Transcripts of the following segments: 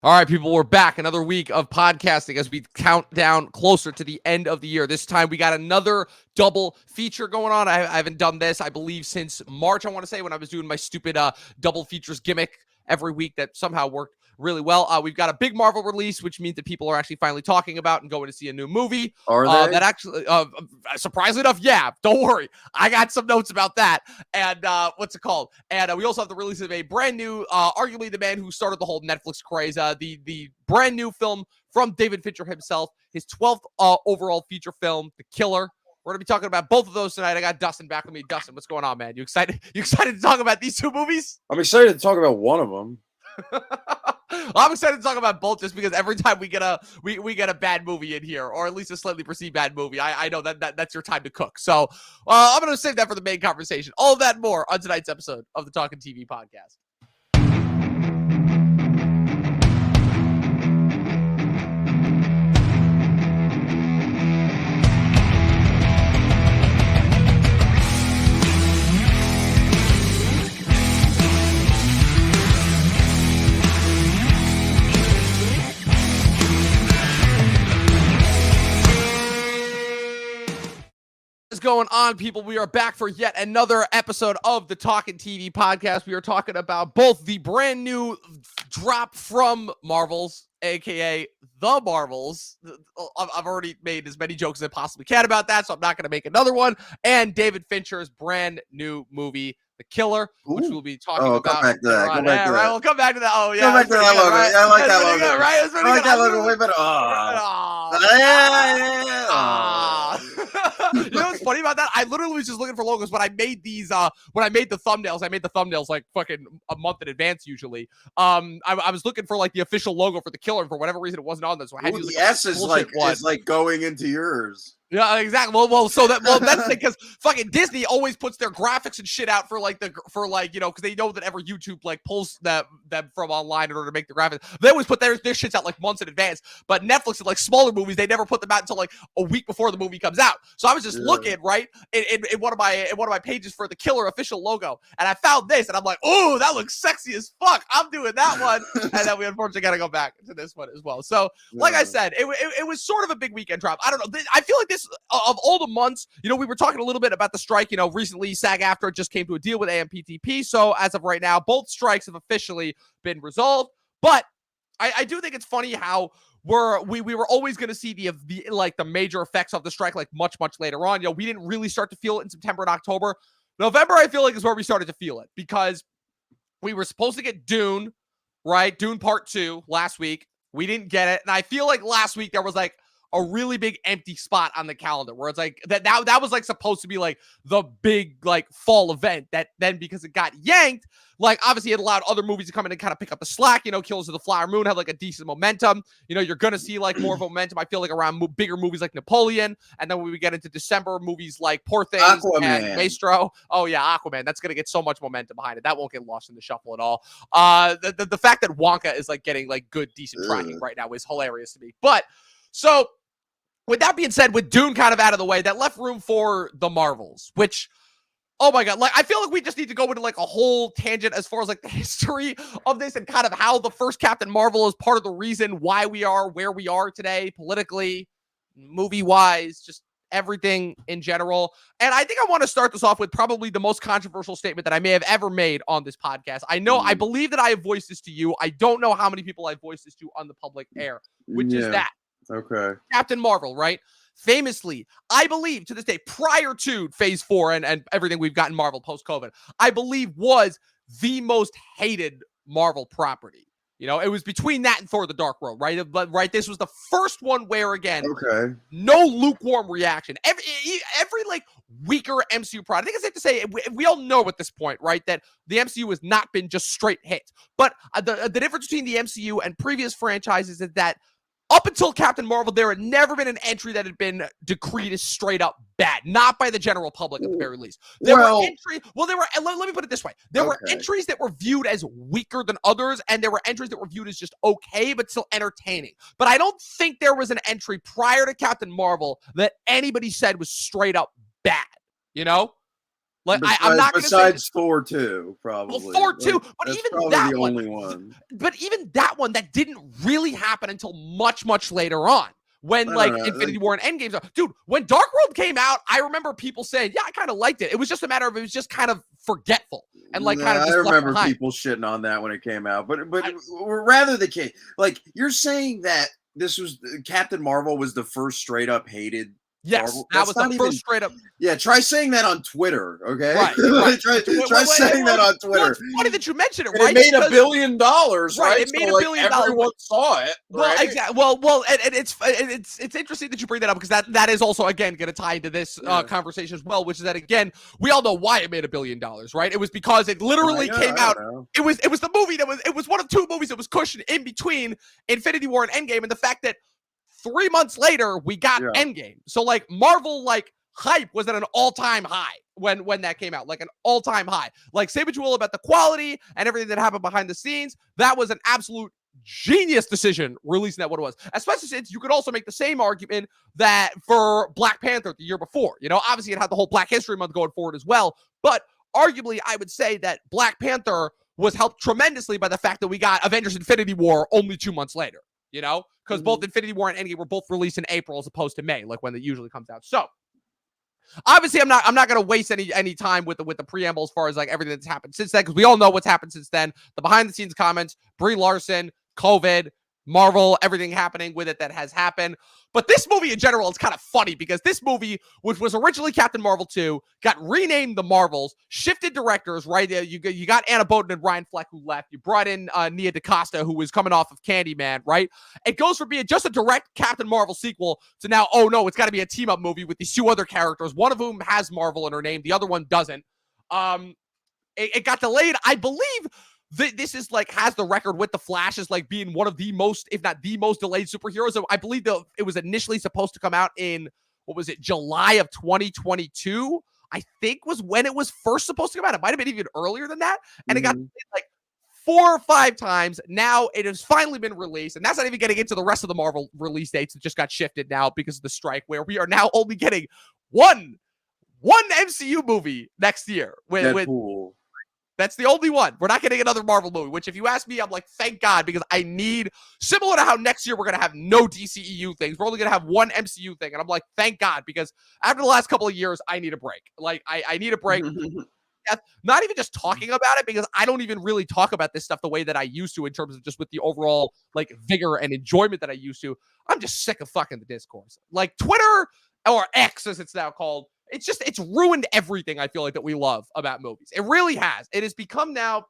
All right, people, we're back. Another week of podcasting as we count down closer to the end of the year. This time we got another double feature going on. I haven't done this, I believe, since March, I want to say, when I was doing my stupid double features gimmick every week that somehow worked really well. We've got a big Marvel release, which means that people are actually finally talking about and going to see a new movie. Are they? That actually, surprisingly enough, yeah, don't worry. I got some notes about that. And what's it called? And we also have the release of a brand new, arguably the man who started the whole Netflix craze, the brand new film from David Fincher himself, his 12th overall feature film, The Killer. We're going to be talking about both of those tonight. I got Dustin back with me. Dustin, what's going on, man? You excited? You excited to talk about these two movies? I'm excited to talk about one of them. I'm excited to talk about both just because every time we get a bad movie in here, or at least a slightly perceived bad movie, I know that's your time to cook. So I'm going to save that for the main conversation. All of that and more on tonight's episode of the Talkin TV podcast. Going on, people? We are back for yet another episode of the Talkin TV podcast. We are talking about both the brand new drop from Marvels, aka the Marvels. I've already made as many jokes as I possibly can about that, so I'm not going to make another one. And David Fincher's brand new movie, The Killer, which we'll be talking about. Come back to that. We'll come back to that. Oh, yeah. Come back to that logo. Right? Yeah, I like that logo. Good, right? I like that logo way better. You know what's funny about that? I literally was just looking for logos when I made these. When I made the thumbnails like fucking a month in advance usually. I was looking for like the official logo for The Killer, and for whatever reason it wasn't on there. So I had to use the S is like going into yours. Yeah, exactly. Well, that's because fucking Disney always puts their graphics and shit out for because they know that every YouTube like pulls them from online in order to make the graphics. They always put their shits out like months in advance. But Netflix and like smaller movies, they never put them out until like a week before the movie comes out. So I was just looking right in one of my pages for the Killer official logo, and I found this, and I'm like, oh, that looks sexy as fuck. I'm doing that one, and then we unfortunately got to go back to this one as well. So like I said, it was sort of a big weekend drop. I don't know. I feel like this. Of all the months, we were talking a little bit about the strike. Recently SAG-AFTRA just came to a deal with AMPTP. So as of right now, both strikes have officially been resolved. But I do think it's funny how we were always going to see the major effects of the strike like much later on. We didn't really start to feel it in September and October. November, I feel like, is where we started to feel it because we were supposed to get Dune, right? Dune Part 2 last week. We didn't get it. And I feel like last week there was like a really big empty spot on the calendar where it's like that was like supposed to be like the big like fall event that then because it got yanked, like obviously it allowed other movies to come in and kind of pick up the slack. Killers of the Flower Moon had like a decent momentum. You're gonna see like more of a momentum, I feel like, around bigger movies like Napoleon, and then when we get into December, movies like Poor Things Aquaman. And Maestro. Oh yeah, Aquaman, that's gonna get so much momentum behind it. That won't get lost in the shuffle at all. The fact that Wonka is like getting like good decent tracking right now is hilarious to me. But so with that being said, with Dune kind of out of the way, that left room for the Marvels, which, oh my God, like I feel like we just need to go into like a whole tangent as far as like the history of this and kind of how the first Captain Marvel is part of the reason why we are where we are today, politically, movie-wise, just everything in general. And I think I want to start this off with probably the most controversial statement that I may have ever made on this podcast. I believe that I have voiced this to you. I don't know how many people I've voiced this to on the public air, which is that. Okay. Captain Marvel, right? Famously, I believe to this day, prior to Phase 4 and everything we've gotten Marvel post-COVID, I believe was the most hated Marvel property. It was between that and Thor: The Dark World, right? But right, this was the first one where, again, no lukewarm reaction. Every like weaker MCU product, I think it's safe to say, we all know at this point, right, that the MCU has not been just straight hits. But the difference between the MCU and previous franchises is that up until Captain Marvel, there had never been an entry that had been decreed as straight up bad. Not by the general public, at the very least. Let me put it this way. There were entries that were viewed as weaker than others, and there were entries that were viewed as just okay, but still entertaining. But I don't think there was an entry prior to Captain Marvel that anybody said was straight up bad, Like I'm not going to say besides Thor 2, probably. Well, Thor 2, but that's even probably that the one, only one. But even that one, that didn't really happen until much later on. When like Infinity War and Endgame, dude, when Dark World came out, I remember people saying, "Yeah, I kind of liked it." It was just a matter of it was just kind of forgetful and like kind of just I remember left people shitting on that when it came out, but rather the case, like you're saying that this was Captain Marvel was the first straight up hated. Yes, Marvel. that was the first straight up. Yeah, try saying that on Twitter, okay? Right. try saying that on Twitter. Well, it's funny that you mentioned it, and right? It made $1 billion, right? It made $1 billion. Everyone saw it. Well, right? exactly. Well, and it's interesting that you bring that up because that is also again going to tie into this conversation as well, which is that again we all know why it made $1 billion, right? It was because it literally came out. It was the movie it was one of two movies that was cushioned in between Infinity War and Endgame, and the fact that 3 months later we got Endgame. So like Marvel like hype was at an all-time high when that came out, like an all-time high. Like say what you will about the quality and everything that happened behind the scenes, that was an absolute genius decision releasing that what it was, especially since you could also make the same argument that for Black Panther the year before. You know, obviously it had the whole Black History Month going forward as well, but arguably I would say that Black Panther was helped tremendously by the fact that we got Avengers Infinity War only 2 months later, you know, because both Infinity War and Endgame were both released in April as opposed to May, like when it usually comes out. So obviously I'm not going to waste any time with the preamble as far as like everything that's happened since then, because we all know what's happened since then. The behind the scenes comments, Brie Larson, COVID, Marvel, everything happening with it that has happened. But this movie in general is kind of funny because this movie, which was originally Captain Marvel 2, got renamed The Marvels, shifted directors, right? You got Anna Boden and Ryan Fleck who left. You brought in Nia DaCosta, who was coming off of Candyman, right? It goes from being just a direct Captain Marvel sequel to now, oh no, it's got to be a team-up movie with these two other characters, one of whom has Marvel in her name, the other one doesn't. It got delayed, I believe. This is like has the record with the Flash as like being one of the most, if not the most delayed superheroes. So I believe it was initially supposed to come out in, what was it, July of 2022, I think was when it was first supposed to come out. It might have been even earlier than that. And it got like 4 or 5 times. Now it has finally been released. And that's not even getting into the rest of the Marvel release dates that just got shifted now because of the strike, where we are now only getting one MCU movie next year. Deadpool. That's the only one. We're not getting another Marvel movie, which if you ask me, I'm like, thank God, because I need, similar to how next year we're going to have no DCEU things. We're only going to have one MCU thing. And I'm like, thank God, because after the last couple of years, I need a break. Like, I need a break. Not even just talking about it, because I don't even really talk about this stuff the way that I used to in terms of just with the overall, like, vigor and enjoyment that I used to. I'm just sick of fucking the discourse. Like, Twitter, or X as it's now called, it's ruined everything I feel like that we love about movies. It really has. It has become now,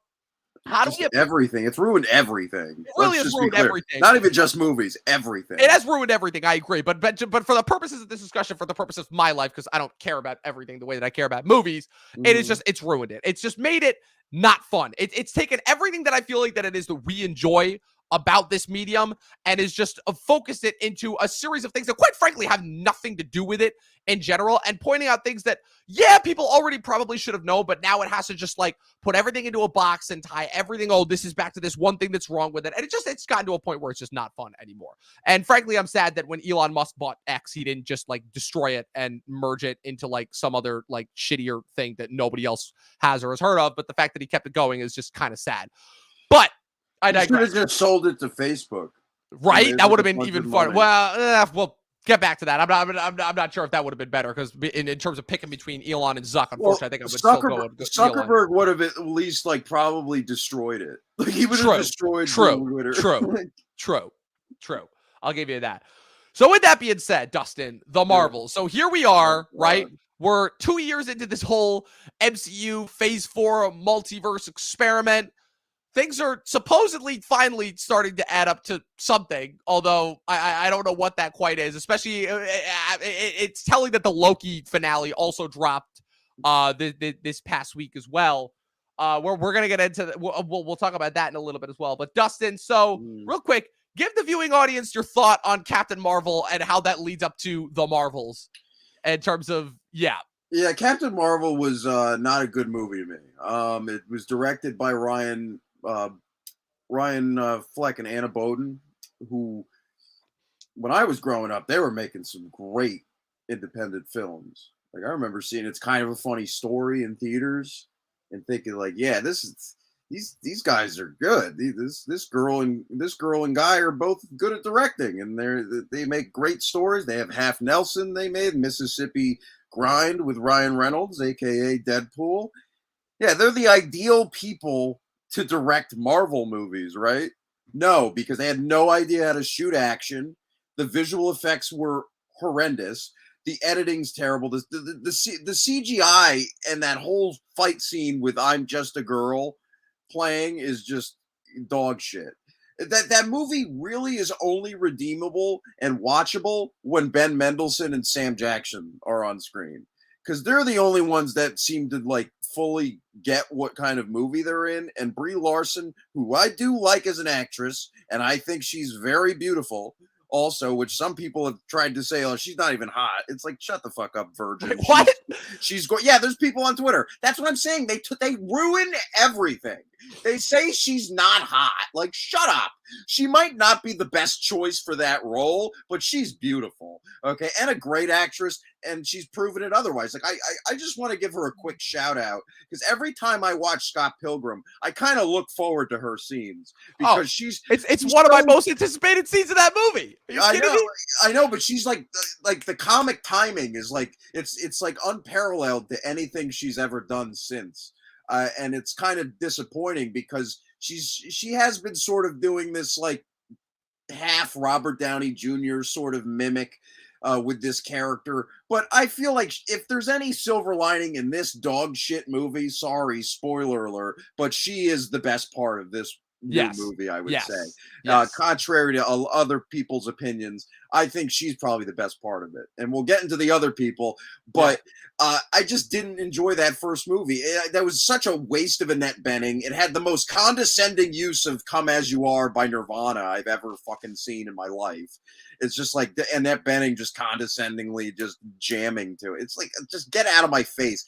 how do we have everything? It's ruined everything. It really has ruined everything. Not even just movies, everything. It has ruined everything. I agree. But for the purposes of this discussion, for the purposes of my life, because I don't care about everything the way that I care about movies, it is just, it's ruined it. It's just made it not fun. It's taken everything that I feel like that it is that we enjoy about this medium and is just focused it into a series of things that quite frankly have nothing to do with it in general, and pointing out things that, yeah, people already probably should have known, but now it has to just like put everything into a box and tie everything. Oh, this is back to this one thing that's wrong with it. And it's gotten to a point where it's just not fun anymore. And frankly, I'm sad that when Elon Musk bought X, he didn't just like destroy it and merge it into like some other like shittier thing that nobody else has or has heard of. But the fact that he kept it going is just kind of sad. But I digress. Should have just sold it to Facebook, right? That would have been even fun. Well, get back to that. I'm not sure if that would have been better, because in terms of picking between Elon and Zuck, unfortunately, I think I would still go with Zuckerberg would have at least like probably destroyed it. Like he would have destroyed Twitter. True. I'll give you that. So with that being said, Dustin, the Marvels. So here we are, right? We're 2 years into this whole MCU Phase 4 multiverse experiment. Things are supposedly finally starting to add up to something, although I don't know what that quite is. Especially, it's telling that the Loki finale also dropped this past week as well. We're going to get into we'll talk about that in a little bit as well. But Dustin, so real quick, give the viewing audience your thought on Captain Marvel and how that leads up to the Marvels in terms of, Yeah, Captain Marvel was not a good movie to me. It was directed by Ryan Fleck and Anna Boden, who, when I was growing up, they were making some great independent films. Like I remember seeing It's Kind of a Funny Story in theaters and thinking like, yeah, this is these guys are good. This girl and guy are both good at directing, and they make great stories. They have Half Nelson they made, Mississippi Grind with Ryan Reynolds, aka Deadpool. Yeah, they're the ideal people to direct Marvel movies, right? No, because they had no idea how to shoot action. The visual effects were horrendous. The editing's terrible. The CGI and that whole fight scene with "I'm Just a Girl" playing is just dog shit. That movie really is only redeemable and watchable when Ben Mendelsohn and Sam Jackson are on screen, because they're the only ones that seem to like fully get what kind of movie they're in. And Brie Larson, who I do like as an actress, and I think she's very beautiful also, which some people have tried to say, oh, she's not even hot. It's like, shut the fuck up, virgin. Wait, what? She's going, yeah, there's people on Twitter. That's what I'm saying. They ruin everything. They say she's not hot. Like, shut up. She might not be the best choice for that role, but she's beautiful. Okay. And a great actress. And she's proven it otherwise. Like, I just want to give her a quick shout out, because every time I watch Scott Pilgrim, I kind of look forward to her scenes, because she's one of my most anticipated scenes of that movie. Are you kidding me? I know, but she's like the comic timing is like it's like unparalleled to anything she's ever done since, and it's kind of disappointing because she has been sort of doing this like half Robert Downey Jr. sort of mimic with this character. But I feel like if there's any silver lining in this dog shit movie, sorry, spoiler alert, but she is the best part of this new movie, I would say. Contrary to other people's opinions, I think she's probably the best part of it. And we'll get into the other people, but I just didn't enjoy that first movie. That was such a waste of Annette Bening. It had the most condescending use of Come As You Are by Nirvana I've ever fucking seen in my life. It's just like Annette Bening just condescendingly just jamming to it. It's like, just get out of my face.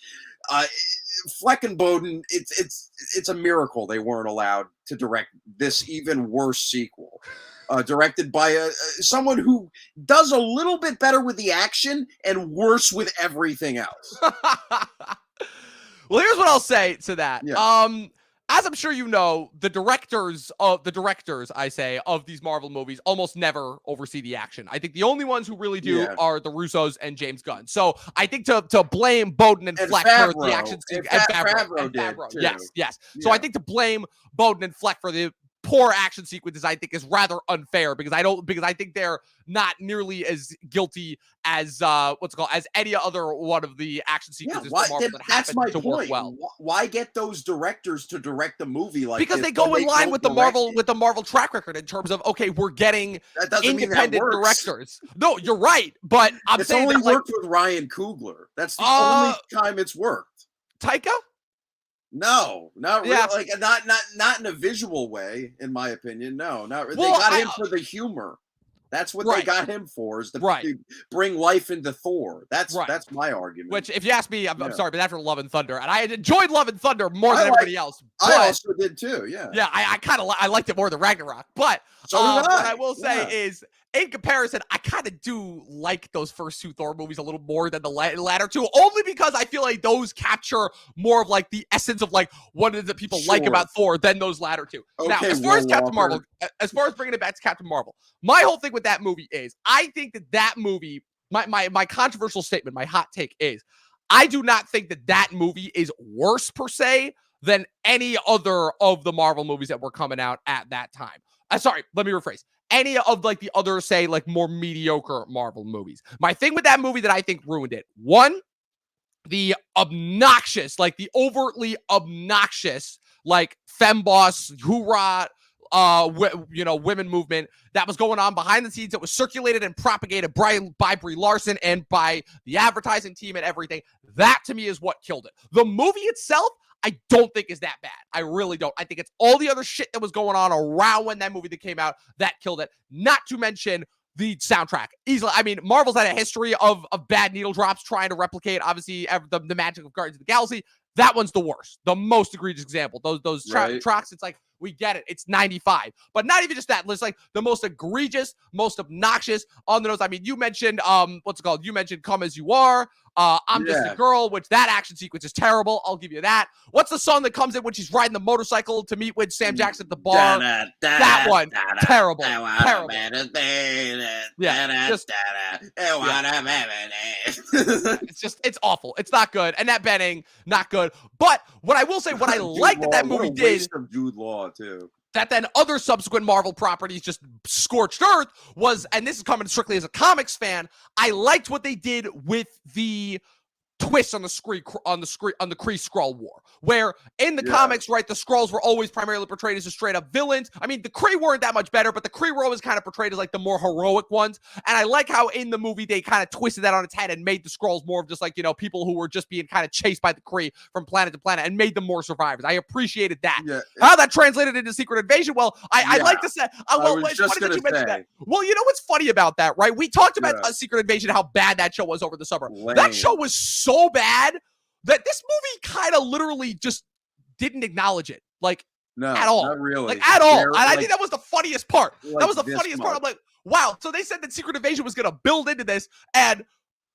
Fleck and Bowden, it's a miracle they weren't allowed to direct this even worse sequel. Directed by someone who does a little bit better with the action and worse with everything else. Well, here's what I'll say to that. Yeah. As I'm sure you know, the directors, I say, of these Marvel movies almost never oversee the action. I think the only ones who really do are the Russos and James Gunn. So I think to blame Bowden and Fleck for the action scene, and Favreau, yes. So I think to blame Bowden and Fleck for the poor action sequences, I think, is rather unfair, because I think they're not nearly as guilty as as any other one of the action sequences from Marvel that happened to work well. Why get those directors to direct a movie like because this? They go in line with the Marvel track record in terms of, okay, we're getting independent directors. No, you're right, but it's only worked with Ryan Coogler. That's the only time it's worked. Taika? No, not really. Like not in a visual way, in my opinion. No, not really. They got him for the humor. That's what they got him for, is to bring life into Thor. That's my argument. Which, if you ask me, I'm sorry, but after Love and Thunder, and I enjoyed Love and Thunder more than everybody else. But, I also did too. Yeah. Yeah, I liked it more than Ragnarok. But what I will say is, in comparison, I kind of do like those first two Thor movies a little more than the latter two, only because I feel like those capture more of like the essence of like what it is that people like about Thor than those latter two. Okay, now, as far as Captain Marvel, as far as bringing it back to Captain Marvel, my whole thing with that movie is, I think that movie, my controversial statement, my hot take is, I do not think that movie is worse per se than any other of the Marvel movies that were coming out at that time. Sorry, let me rephrase. Any of like the other, say, like more mediocre Marvel movies. My thing with that movie that I think ruined it: one, the obnoxious, like the overtly obnoxious, like femboss, hoorah, women movement that was going on behind the scenes, that was circulated and propagated by Brie Larson and by the advertising team and everything. That to me is what killed it. The movie itself, I don't think is that bad. I really don't. I think it's all the other shit that was going on around when that movie that came out that killed it. Not to mention the soundtrack. Easily, I mean, Marvel's had a history of bad needle drops trying to replicate, obviously, the magic of Guardians of the Galaxy. That one's the worst, the most egregious example. Those Right. trucks, it's like, we get it. It's 95. But not even just that. It's like the most egregious, most obnoxious on the nose. I mean, you mentioned, what's it called? You mentioned Come As You Are. I'm Just a Yeah. Girl, which that action sequence is terrible. I'll give you that. What's the song that comes in when she's riding the motorcycle to meet with Sam Jackson at the bar? That one, terrible. Terrible. Yeah, just it's awful. It's not good. And that Benning, not good. But what I will say, what I like that What movie a did, waste of Jude Law too. that then other subsequent Marvel properties just scorched earth was, and this is coming strictly as a comics fan, I liked what they did with the twist on the Kree Skrull War, where in the comics, right, the Skrulls were always primarily portrayed as just straight up villains. I mean, the Kree weren't that much better, but the Kree were always kind of portrayed as like the more heroic ones. And I like how in the movie they kind of twisted that on its head and made the Skrulls more of just like, you know, people who were just being kind of chased by the Kree from planet to planet and made them more survivors. I appreciated that. Yeah. How that translated into Secret Invasion? Well, I like to say, well, was it's just funny that you gonna mentioned say. that. Well, you know what's funny about that, right? We talked about Yeah. Secret Invasion, how bad that show was over the summer. Lame. That show was so bad that this movie kind of literally just didn't acknowledge it, like, No, at all. not really. Like, at all. They're, And I think that was the funniest part. like That was the this funniest part. much. I'm like, wow. So they said that Secret Invasion was going to build into this, and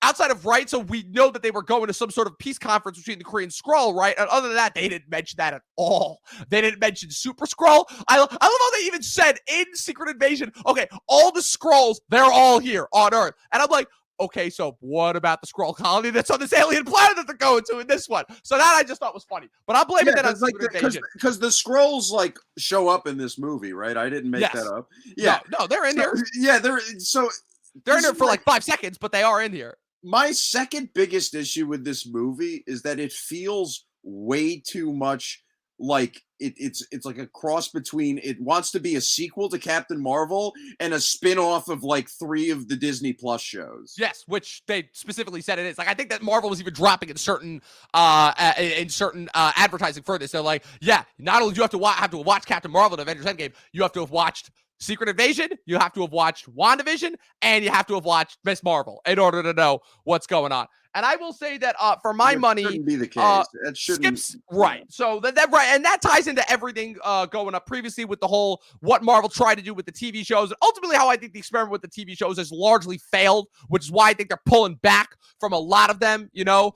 outside of, right, so we know that they were going to some sort of peace conference between the Kree and Skrull, right? And other than that, they didn't mention that at all. They didn't mention Super Skrull. I love how they even said in Secret Invasion, okay, all the Skrulls, they're all here on Earth. And I'm like, okay, so what about the Skrull colony that's on this alien planet that they're going to in this one? So that I just thought was funny. But I'm blaming that on Secret Invasion. Because the Skrulls like show up in this movie, right? I didn't make that up. Yeah, no, they're in there. Yeah, they're in there for like 5 seconds, but they are in here. My second biggest issue with this movie is that it feels way too much like it's like a cross between, it wants to be a sequel to Captain Marvel and a spin-off of like 3 of the Disney Plus shows. Yes, which they specifically said it is. Like, I think that Marvel was even dropping in certain advertising for this. They're like, yeah, not only do you have to watch Captain Marvel and Avengers Endgame, you have to have watched Secret Invasion, you have to have watched WandaVision, and you have to have watched Miss Marvel in order to know what's going on. And I will say that for my money, shouldn't be the case. That shouldn't, skips right. So that right, and that ties into everything going up previously with the whole what Marvel tried to do with the TV shows, and ultimately how I think the experiment with the TV shows has largely failed, which is why I think they're pulling back from a lot of them. You know,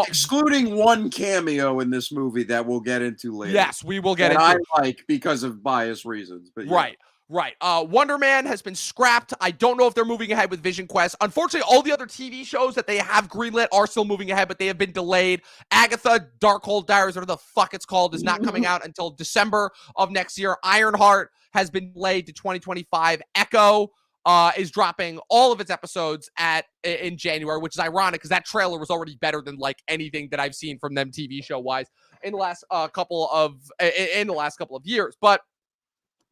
excluding one cameo in this movie that we'll get into later. Yes, we will get into. I like because of bias reasons, but yeah. Right. Right. Wonder Man has been scrapped. I don't know if they're moving ahead with Vision Quest. Unfortunately, all the other TV shows that they have greenlit are still moving ahead, but they have been delayed. Agatha, Darkhold Diaries, whatever the fuck it's called, is not coming out until December of next year. Ironheart has been delayed to 2025. Echo is dropping all of its episodes in January, which is ironic because that trailer was already better than like anything that I've seen from them TV show wise in the last couple of years. But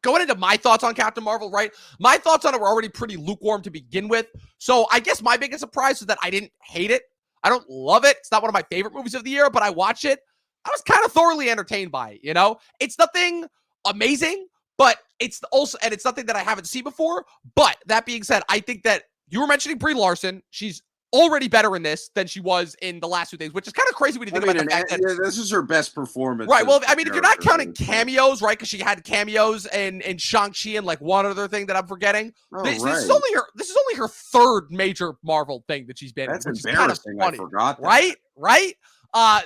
going into my thoughts on Captain Marvel, right? My thoughts on it were already pretty lukewarm to begin with. So I guess my biggest surprise is that I didn't hate it. I don't love it. It's not one of my favorite movies of the year, but I watched it. I was kind of thoroughly entertained by it, you know? It's nothing amazing, but it's also, and it's something that I haven't seen before. But that being said, I think that you were mentioning Brie Larson. She's already better in this than she was in the last 2 things, which is kind of crazy when you think about the fact that this is her best performance. Right. Well, I mean, if you're not counting cameos, right? Because she had cameos in Shang-Chi and like one other thing that I'm forgetting. This is only her third major Marvel thing that she's been in. That's which embarrassing. Is kind of funny, I forgot that. Right.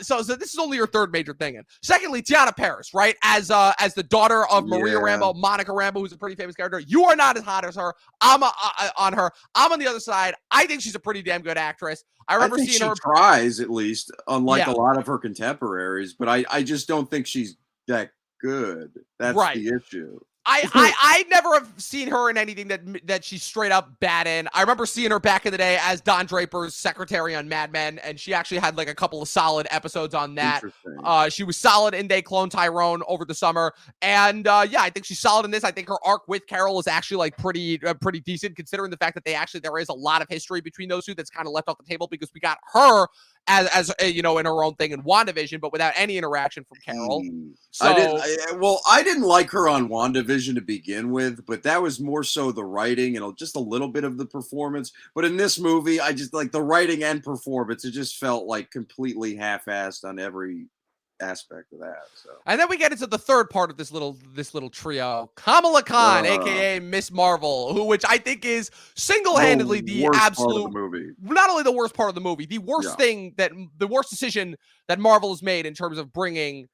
So this is only your third major thing. And secondly, Tiana Paris, right? As the daughter of Maria Rambeau, Monica Rambeau, who's a pretty famous character. You are not as hot as her. I'm on her. I'm on the other side. I think she's a pretty damn good actress. I remember seeing her. She tries, at least, unlike a lot of her contemporaries. But I just don't think she's that good. That's the issue. I never have seen her in anything that she's straight up bad in. I remember seeing her back in the day as Don Draper's secretary on Mad Men, and she actually had like a couple of solid episodes on that. She was solid in They Clone Tyrone over the summer, and I think she's solid in this. I think her arc with Carol is actually like pretty decent, considering the fact that there is a lot of history between those two that's kind of left off the table because we got her as you know, in her own thing in WandaVision, but without any interaction from Carol. So I didn't like her on WandaVision to begin with, but that was more so the writing and just a little bit of the performance. But in this movie, I just like the writing and performance. It just felt like completely half-assed on every aspect of that. So, and then we get into the third part of this little trio, Kamala Khan, aka Miss Marvel, which I think is single-handedly the absolute part of the movie. Not only the worst part of the movie, the worst the worst decision that Marvel has made in terms of bringing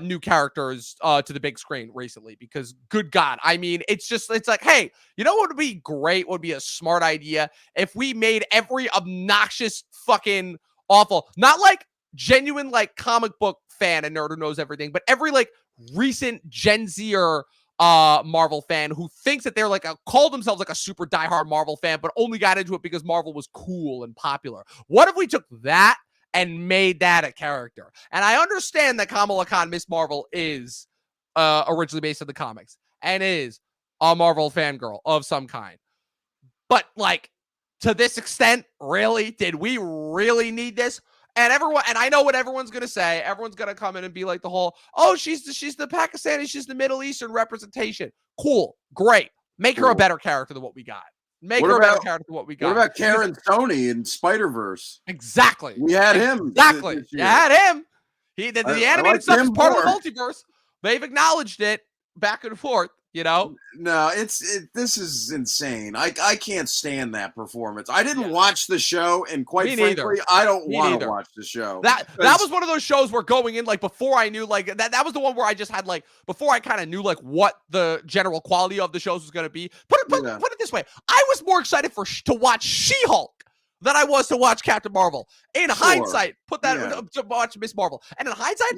new characters to the big screen recently. Because good God, I mean, it's like, hey, you know what would be great? What would be a smart idea if we made every obnoxious fucking awful, not like genuine like comic book fan and nerd who knows everything, but every like recent Gen Zer Marvel fan who thinks that they're like call themselves like a super diehard Marvel fan, but only got into it because Marvel was cool and popular. What if we took that and made that a character? And I understand that Kamala Khan, Miss Marvel, is originally based on the comics and is a Marvel fangirl of some kind. But like, to this extent, really? Did we really need this? And everyone, and I know what everyone's gonna say. Everyone's gonna come in and be like the whole, oh, she's the Pakistani, she's the Middle Eastern representation. Cool, great. Make her a better character than what we got. Make her a better character than what we got. What about Karen Stoney in Spider-Verse? Exactly. We had him. Exactly. You had him. The animated stuff is part of the multiverse. They've acknowledged it back and forth. You know, no, this is insane. I can't stand that performance. I didn't watch the show, and quite frankly, I don't want to watch the show. That was one of those shows where going in like before I knew like that was the one where I just had like before I kind of knew like what the general quality of the shows was going to be. Put it this way, I was more excited to watch She-Hulk than I was to watch Captain Marvel. In hindsight, put that to watch Miss Marvel. And in hindsight,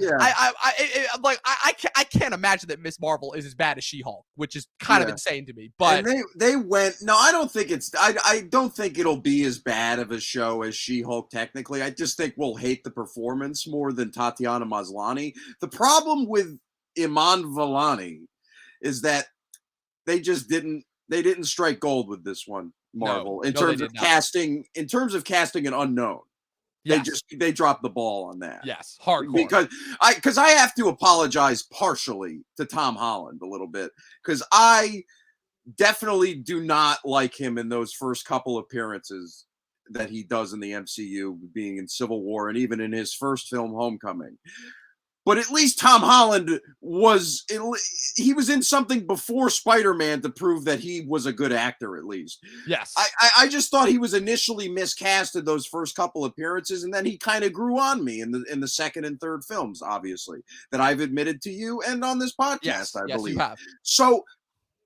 I can't imagine that Miss Marvel is as bad as She-Hulk, which is kind of insane to me. But and they went. No, I don't think it's. I don't think it'll be as bad of a show as She-Hulk. Technically, I just think we'll hate the performance more than Tatiana Maslany. The problem with Iman Vellani is that they just didn't strike gold with this one. Marvel in terms of casting an unknown. They dropped the ball on that. Yes, hardcore. Because I have to apologize partially to Tom Holland a little bit because I definitely do not like him in those first couple appearances that he does in the MCU, being in Civil War and even in his first film, Homecoming. But at least Tom Holland was in something before Spider-Man to prove that he was a good actor, at least. Yes. I just thought he was initially miscast in those first couple appearances, and then he kind of grew on me in the second and third films, obviously, that I've admitted to you and on this podcast, I believe. You have. So,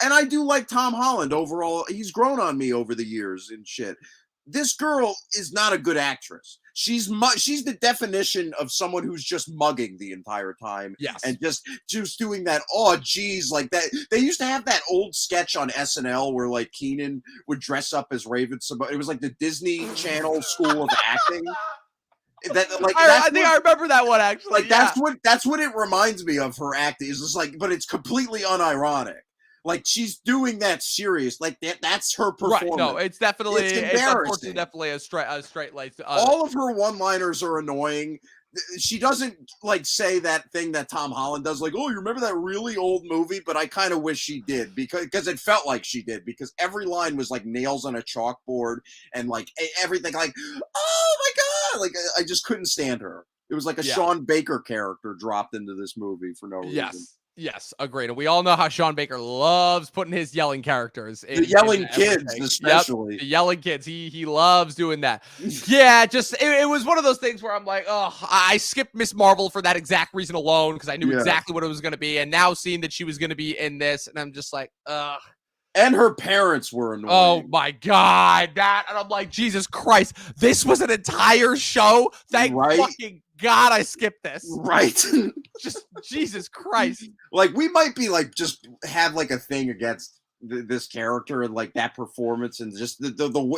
and I do like Tom Holland overall. He's grown on me over the years and shit. This girl is not a good actress. She's the definition of someone who's just mugging the entire time. Yes. And just doing that, oh, geez, like that. They used to have that old sketch on SNL where, like, Keenan would dress up as Raven. It was like the Disney Channel School of Acting. I think I remember that one, actually. Like, that's what it reminds me of, her acting. It's just like, but it's completely unironic. Like, she's doing that serious. Like, that's her performance. Right, no, it's definitely, it's unfortunately definitely a straight light. All of her one-liners are annoying. She doesn't, like, say that thing that Tom Holland does, like, oh, you remember that really old movie? But I kind of wish she did, because it felt like she did, because every line was like nails on a chalkboard, and, like, everything, like, oh, my God! Like, I just couldn't stand her. It was like a Sean Baker character dropped into this movie for no reason. Yes, agreed. And we all know how Sean Baker loves putting his yelling characters in. The yelling kids, especially. The yelling kids. He loves doing that. Yeah, just it was one of those things where I'm like, oh, I skipped Miss Marvel for that exact reason alone, because I knew exactly what it was going to be. And now seeing that she was going to be in this, and I'm just like, ugh. And her parents were annoying. Oh my God, and I'm like, Jesus Christ, this was an entire show? Thank fucking God I skipped this. Right. Just Jesus Christ. Like, we might be like, just have like a thing against this character and like that performance and just the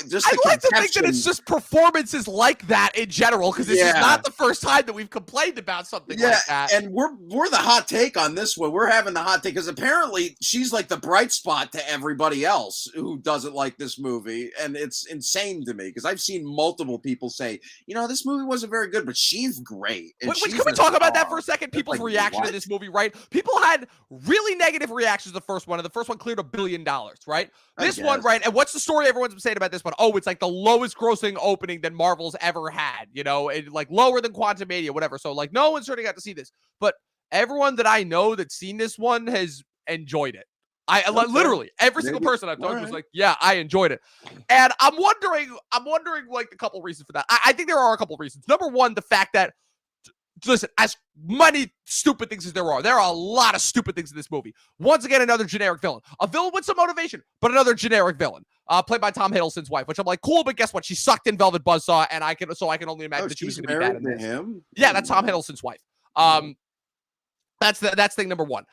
just I the like to think that conception. it's just performances like that in general, because this is not the first time that we've complained about something like that. And we're the hot take on this one. We're having the hot take because apparently she's like the bright spot to everybody else who doesn't like this movie, and it's insane to me because I've seen multiple people say, you know, this movie wasn't very good, but she's great. And Can we talk about that for a second? People's like, reaction what? to this movie, right? People had really negative reactions to the first one, and the first one cleared $1 billion, right? This one, right? And what's the story everyone's been saying about this one? Oh, it's like the lowest grossing opening that Marvel's ever had, you know, and like lower than Quantumania, whatever. So like no one's really got to see this, but everyone that I know that's seen this one has enjoyed it. Literally every single person I've talked to was like, yeah, I enjoyed it. And I'm wondering like a couple reasons for that. I think there are a couple reasons. Number one, the fact that, listen, as many stupid things as there are a a lot of stupid things in this movie. Once again, another generic villain. A villain with some motivation, but another generic villain. Played by Tom Hiddleston's wife, which I'm like, cool, but guess what? She sucked in Velvet Buzzsaw, and I can only imagine that she was going to be bad in this. Him? Yeah, that's Tom Hiddleston's wife. That's thing number one.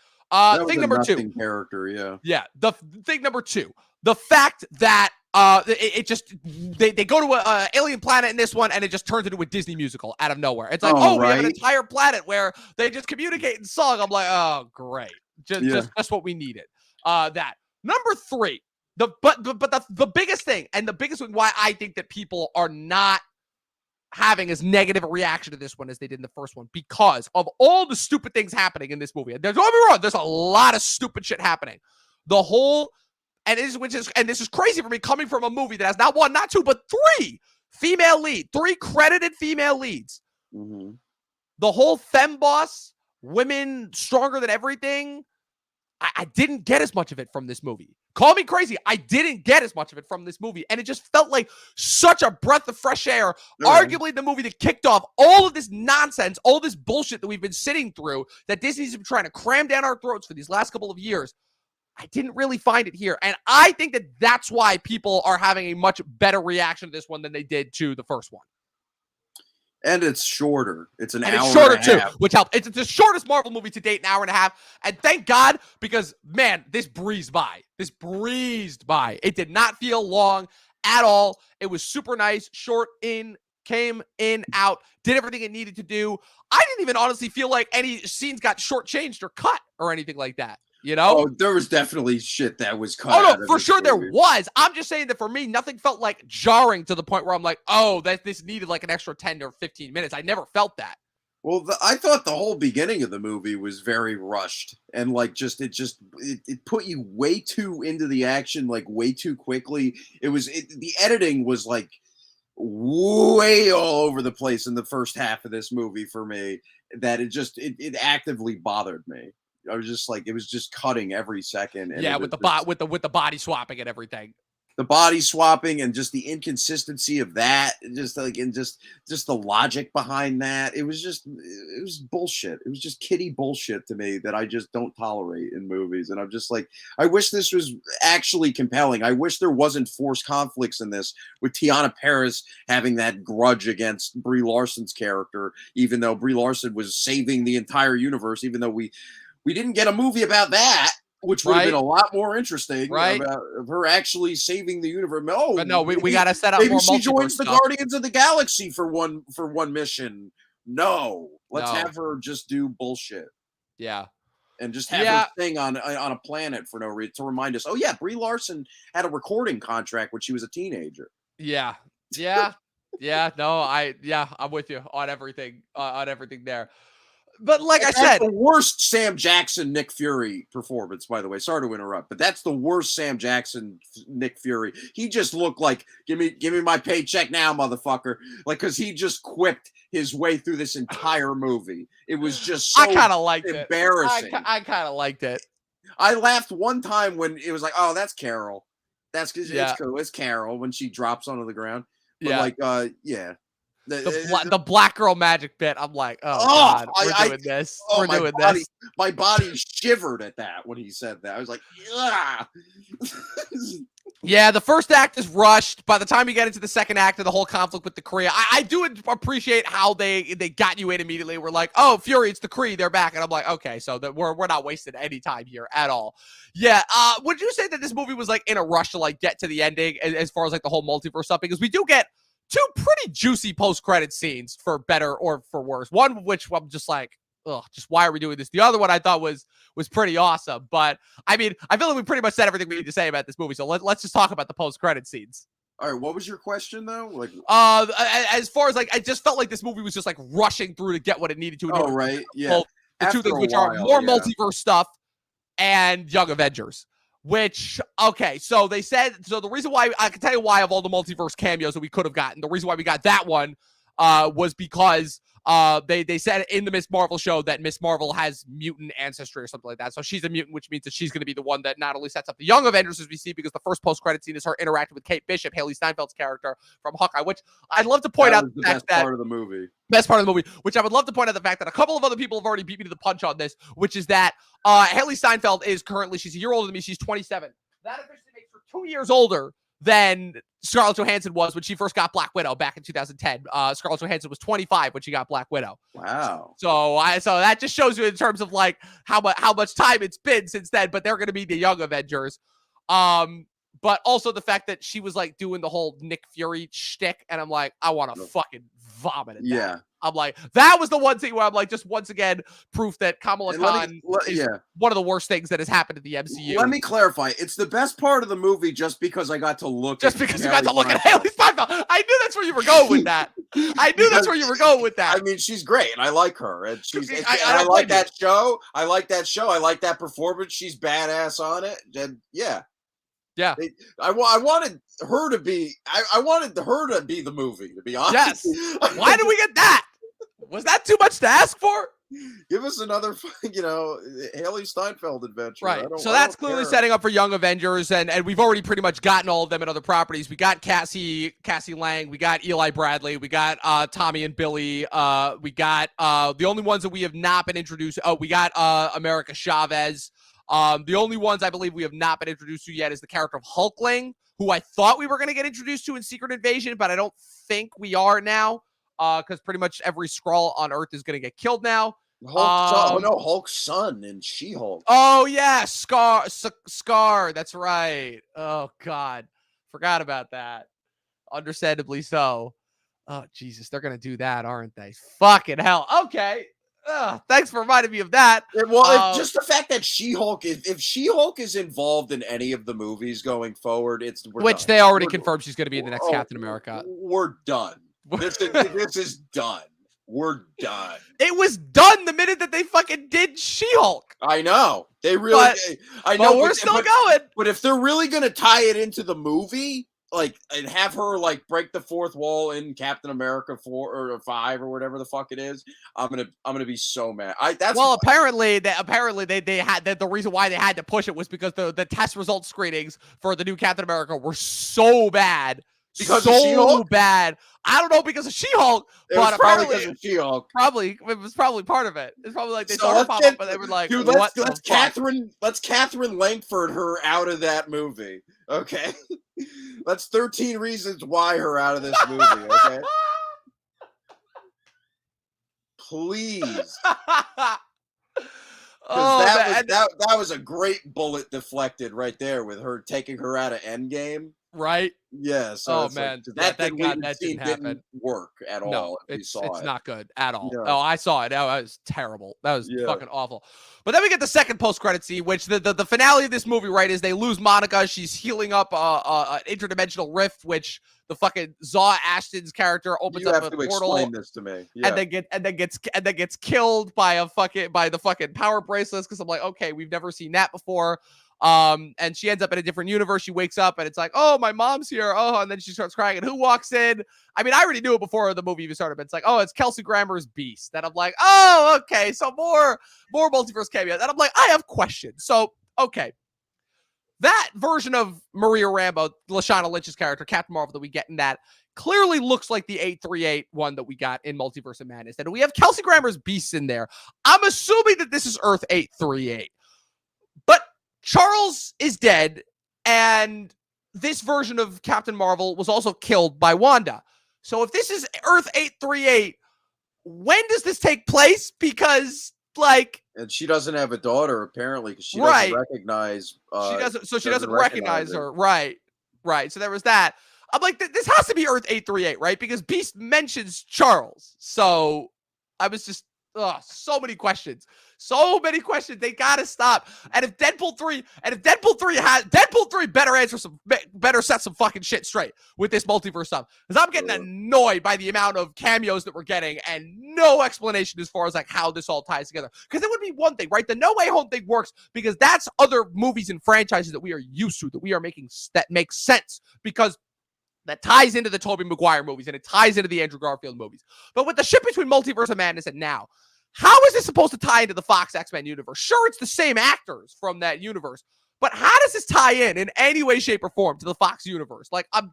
Thing number two. Character, yeah. Yeah. The thing number two. The fact that they go to a alien planet in this one, and it just turns into a Disney musical out of nowhere. It's like, we have an entire planet where they just communicate in song. I'm like, oh, great. Just what we needed. That. Number three. The biggest thing, and the biggest thing why I think that people are not having as negative a reaction to this one as they did in the first one, because of all the stupid things happening in this movie. Don't get me wrong, there's a lot of stupid shit happening. The whole, this is crazy for me coming from a movie that has not one, not two, but three credited female leads. Mm-hmm. The whole femboss, women stronger than everything. I didn't get as much of it from this movie. Call me crazy. I didn't get as much of it from this movie. And it just felt like such a breath of fresh air. Arguably the movie that kicked off all of this nonsense, all this bullshit that we've been sitting through, that Disney's been trying to cram down our throats for these last couple of years. I didn't really find it here. And I think that that's why people are having a much better reaction to this one than they did to the first one. And it's shorter. It's an hour. It's shorter too, which helped. It's the shortest Marvel movie to date, an hour and a half. And thank God, because man, this breezed by. It did not feel long at all. It was super nice, short in, came in, out, did everything it needed to do. I didn't even honestly feel like any scenes got shortchanged or cut or anything like that. You know? Oh, there was definitely shit that was cut. Oh, no, for sure there was. I'm just saying that for me, nothing felt like jarring to the point where I'm like, oh, this needed like an extra 10 or 15 minutes. I never felt that. Well, I thought the whole beginning of the movie was very rushed and like it put you way too into the action, like way too quickly. The editing was like way all over the place in the first half of this movie for me, that it actively bothered me. I was just like, it was just cutting every second. And with the body swapping and everything. The body swapping and just the inconsistency of that, just the logic behind that. It was bullshit. It was just kiddie bullshit to me that I just don't tolerate in movies. And I'm just like, I wish this was actually compelling. I wish there wasn't forced conflicts in this, with Tiana Paris having that grudge against Brie Larson's character, even though Brie Larson was saving the entire universe, even though we didn't get a movie about that, which would have been a lot more interesting, about her actually saving the universe. No, we got to set up. Maybe more she joins the stuff. Guardians of the Galaxy for one mission. No, let's have her just do bullshit. Yeah, and just have her thing on a planet for no reason to remind us. Oh yeah, Brie Larson had a recording contract when she was a teenager. Yeah. No, I'm with you on everything. On everything there. But like I said, the worst Sam Jackson Nick Fury performance, by the way. Sorry to interrupt, but that's the worst Sam Jackson Nick Fury. He just looked like, give me my paycheck now, motherfucker. Like, because he just quipped his way through this entire movie. It was just so I kind of liked embarrassing. I kind of liked it. I laughed one time when it was like, oh, that's Carol. That's because it's cool. It's Carol when she drops onto the ground. But the black girl magic bit. I'm like, God, we're doing this. We're doing this. My body shivered at that when he said that. I was like, Yeah, the first act is rushed. By the time you get into the second act of the whole conflict with the Kree, I do appreciate how they got you in immediately. We're like, oh, Fury, it's the Kree, they're back, and I'm like, okay, so that we're not wasting any time here at all. Yeah, would you say that this movie was like in a rush to like get to the ending as far as like the whole multiverse stuff? Because we do get two pretty juicy post-credit scenes, for better or for worse. One of which I'm just like, ugh, just why are we doing this? The other one I thought was pretty awesome. But I mean, I feel like we pretty much said everything we need to say about this movie. So let's just talk about the post-credit scenes. All right, what was your question though? Like, as far as like, I just felt like this movie was just like rushing through to get what it needed to. Oh, right, yeah. The two things, which are more multiverse stuff and Young Avengers. Which, okay, so they said, so the reason why, I can tell you why, of all the multiverse cameos that we could have gotten, the reason why we got that one was because they said in the Miss Marvel show that Miss Marvel has mutant ancestry or something like that. So she's a mutant, which means that she's going to be the one that not only sets up the Young Avengers as we see, because the first post-credit scene is her interacting with Kate Bishop, Haley Steinfeld's character from Hawkeye, which I'd love to point out the best part of the movie. Best part of the movie, which I would love to point out the fact that a couple of other people have already beat me to the punch on this, which is that Haley Steinfeld is currently, she's a year older than me. She's 27. That officially makes her 2 years older than Scarlett Johansson was when she first got Black Widow back in 2010. Scarlett Johansson was 25 when she got Black Widow. Wow. So that just shows you in terms of like how much time it's been since then. But they're going to be the Young Avengers. But also the fact that she was like doing the whole Nick Fury shtick, and I'm like, I want to fucking vomit at that. Yeah. I'm like, that was the one thing where I'm like, just once again, proof that Kamala Khan is one of the worst things that has happened in the MCU. Let me clarify. It's the best part of the movie just because I got to look just because you got to look at Haley Steinfeld. I knew that's where you were going with that. I knew that's where you were going with that. I mean, she's great, and I like her. And I like that show. I like that show. I like that performance. She's badass on it. And yeah. Yeah, I wanted her to be. I wanted her to be the movie. To be honest, yes. Why did we get that? Was that too much to ask for? Give us another, Haley Steinfeld adventure. Right. So that's clearly setting up for Young Avengers, and we've already pretty much gotten all of them in other properties. We got Cassie Lang, we got Eli Bradley, we got Tommy and Billy. We got the only ones that we have not been introduced. Oh, we got America Chavez. The only ones I believe we have not been introduced to yet is the character of Hulkling, who I thought we were going to get introduced to in Secret Invasion, but I don't think we are now, because pretty much every Skrull on Earth is going to get killed now. Hulk's son in She-Hulk. Oh, yeah, Scar, that's right. Oh, God, forgot about that. Understandably so. Oh, Jesus, they're going to do that, aren't they? Fucking hell. Okay. Thanks for reminding me of that. Well, just the fact that She-Hulk, if She-Hulk is involved in any of the movies going forward, which done. They already confirmed she's going to be in the next Captain America. We're done. This is done. We're done. It was done the minute that they fucking did She-Hulk. I know. They really. I know. But we're still going. But if they're really going to tie it into the movie, like, and have her like break the fourth wall in Captain America 4 or 5 or whatever the fuck it is, I'm gonna be so mad. Apparently they had that. The reason why they had to push it was because the test result screenings for the new Captain America were so bad. Because of She-Hulk? Bad. I don't know, because of She-Hulk, but apparently because of She-Hulk. Probably it was probably part of it. It's probably like they started pop up, but they were like, dude, let's Catherine Langford her out of that movie. Okay. That's 13 reasons why her out of this movie, okay? Please. That was a great bullet deflected right there with her taking her out of Endgame. Right? Yeah. So man, that didn't happen. Didn't work at all. It's not good at all. No. Oh, I saw it. That was terrible. That was fucking awful. But then we get the second post-credit scene, which the finale of this movie, right, is they lose Monica. She's healing up an interdimensional rift, which the fucking Zaw Ashton's character opens up a portal. Explain this to me. Yeah. And then gets killed by the fucking power bracelets, because I'm like, okay, we've never seen that before. And she ends up in a different universe. She wakes up and it's like, oh, my mom's here. Oh, and then she starts crying. And who walks in? I mean, I already knew it before the movie even started, but it's like, oh, it's Kelsey Grammer's Beast. And I'm like, oh, okay. So more multiverse cameos. And I'm like, I have questions. So, okay. That version of Maria Rambeau, Lashana Lynch's character, Captain Marvel, that we get in that, clearly looks like the 838 one that we got in Multiverse of Madness. And we have Kelsey Grammer's Beast in there. I'm assuming that this is Earth 838. But Charles is dead, and this version of Captain Marvel was also killed by Wanda. So if this is Earth 838, when does this take place? Because like, and she doesn't have a daughter apparently because she right, doesn't recognize. she doesn't. So she doesn't doesn't recognize her. Right, right. So there was that. I'm like, this has to be Earth 838, right? Because Beast mentions Charles. So I was just, so many questions. So many questions. They gotta stop. And if Deadpool 3 better set some fucking shit straight with this multiverse stuff. Because I'm getting annoyed by the amount of cameos that we're getting and no explanation as far as like how this all ties together. Because it would be one thing, right? The No Way Home thing works because that's other movies and franchises that we are used to, that we are making that makes sense because that ties into the Tobey Maguire movies and it ties into the Andrew Garfield movies. But with the shit between Multiverse of Madness and now, how is this supposed to tie into the Fox X-Men universe? Sure, it's the same actors from that universe, but how does this tie in any way, shape, or form to the Fox universe? Like, I'm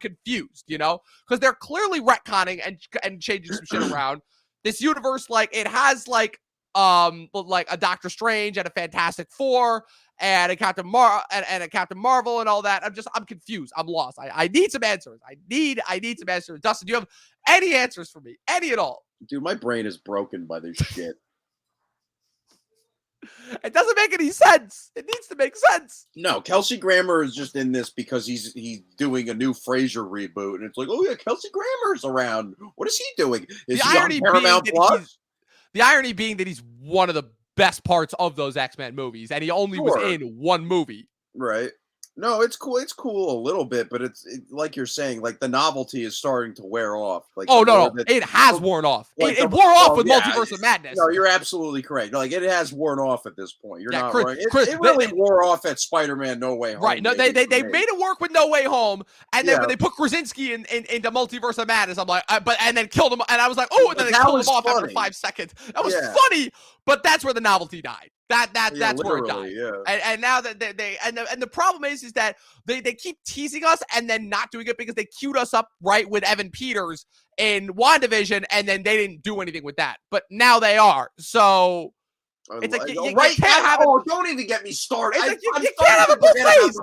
confused, you know, because they're clearly retconning and changing some shit around. This universe, like, it has like a Doctor Strange and a Fantastic Four and a Captain Marvel and all that. I'm confused. I'm lost. I need some answers. I need some answers. Dustin, do you have any answers for me? Any at all? Dude, my brain is broken by this shit. It doesn't make any sense. It needs to make sense. No, Kelsey Grammer is just in this because he's doing a new Frasier reboot, and it's like, oh yeah, Kelsey Grammer's around. What is he doing? Is he on Paramount Plus? The irony being that he's one of the best parts of those X-Men movies, and he only was in one movie. Right. No, it's cool. It's cool a little bit, but like you're saying, like the novelty is starting to wear off. Like, oh no, it has worn off. Like it wore off with Multiverse of Madness. No, you're absolutely correct. Like it has worn off at this point. You're not right. It really wore off at Spider-Man No Way Home. Right. No, they made it work with No Way Home, and then when they put Krasinski into Multiverse of Madness, I'm like, and then killed him, and I was like, oh, and then they killed him off after 5 seconds. That was funny, but that's where the novelty died. That's where it died. Yeah. And now that the problem is that they keep teasing us and then not doing it because they queued us up right with Evan Peters in WandaVision, and then they didn't do anything with that. But now they are. So it's like you can't have it. Oh, don't even get me started. Like you can't have it both ways.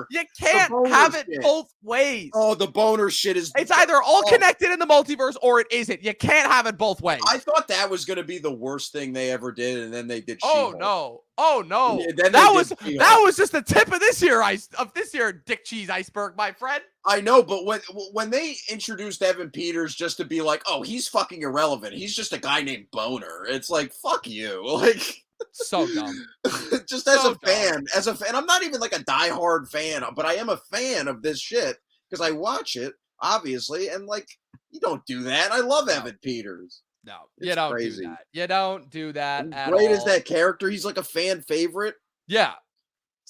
You can't have it both ways. Oh, the boner shit is. It's either all connected in the multiverse or it isn't. You can't have it both ways. I thought that was going to be the worst thing they ever did, and then they did. Oh no! Oh no! Yeah, that was just the tip of this year Dick Cheese iceberg, my friend. I know, but when they introduced Evan Peters just to be like, oh, he's fucking irrelevant. He's just a guy named Boner. It's like, fuck you. Like, so dumb. Just as a fan, I'm not even like a diehard fan, but I am a fan of this shit because I watch it, obviously, and like, you don't do that. I love Evan Peters. No, you don't do that. You don't do that at all. Great as that character. He's like a fan favorite. Yeah.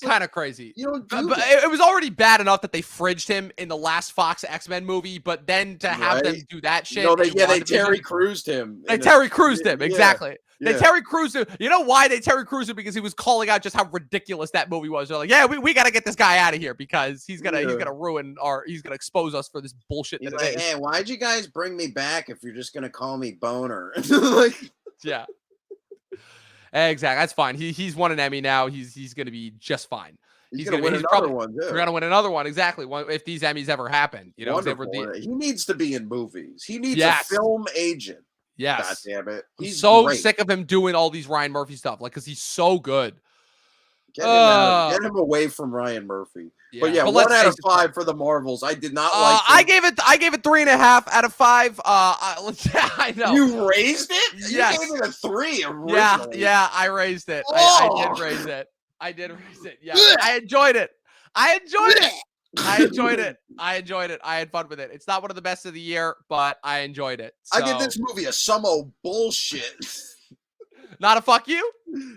Kind of crazy. You don't do but it was already bad enough that they fridged him in the last Fox X-Men movie, but then to have them do that shit. No, they Terry Crewsed him. They Terry Crewsed him, exactly. Yeah. They Terry Crewsed him. You know why they Terry Crewsed him? Because he was calling out just how ridiculous that movie was. They're like, yeah, we got to get this guy out of here because he's gonna expose us for this bullshit. He's like, hey, why'd you guys bring me back if you're just gonna call me Boner? Like, yeah. Exactly. That's fine. He's won an Emmy now. He's going to be just fine. He's going to win another one. We're going to win another one. Exactly. If these Emmys ever happen, you know, he needs to be in movies. He needs a film agent. Yes. God damn it. He's so sick of him doing all these Ryan Murphy stuff. Like, cause he's so good. Get him away from Ryan Murphy. Yeah, but 1 out of 5 for the Marvels. I did not like it. I gave it 3.5 out of 5. I know. You raised it? Yes. You gave it a 3 originally. Yeah, I raised it. I did raise it. Yeah. I enjoyed it. I enjoyed it. I had fun with it. It's not one of the best of the year, but I enjoyed it. So. I give this movie a some old bullshit. Not a fuck you?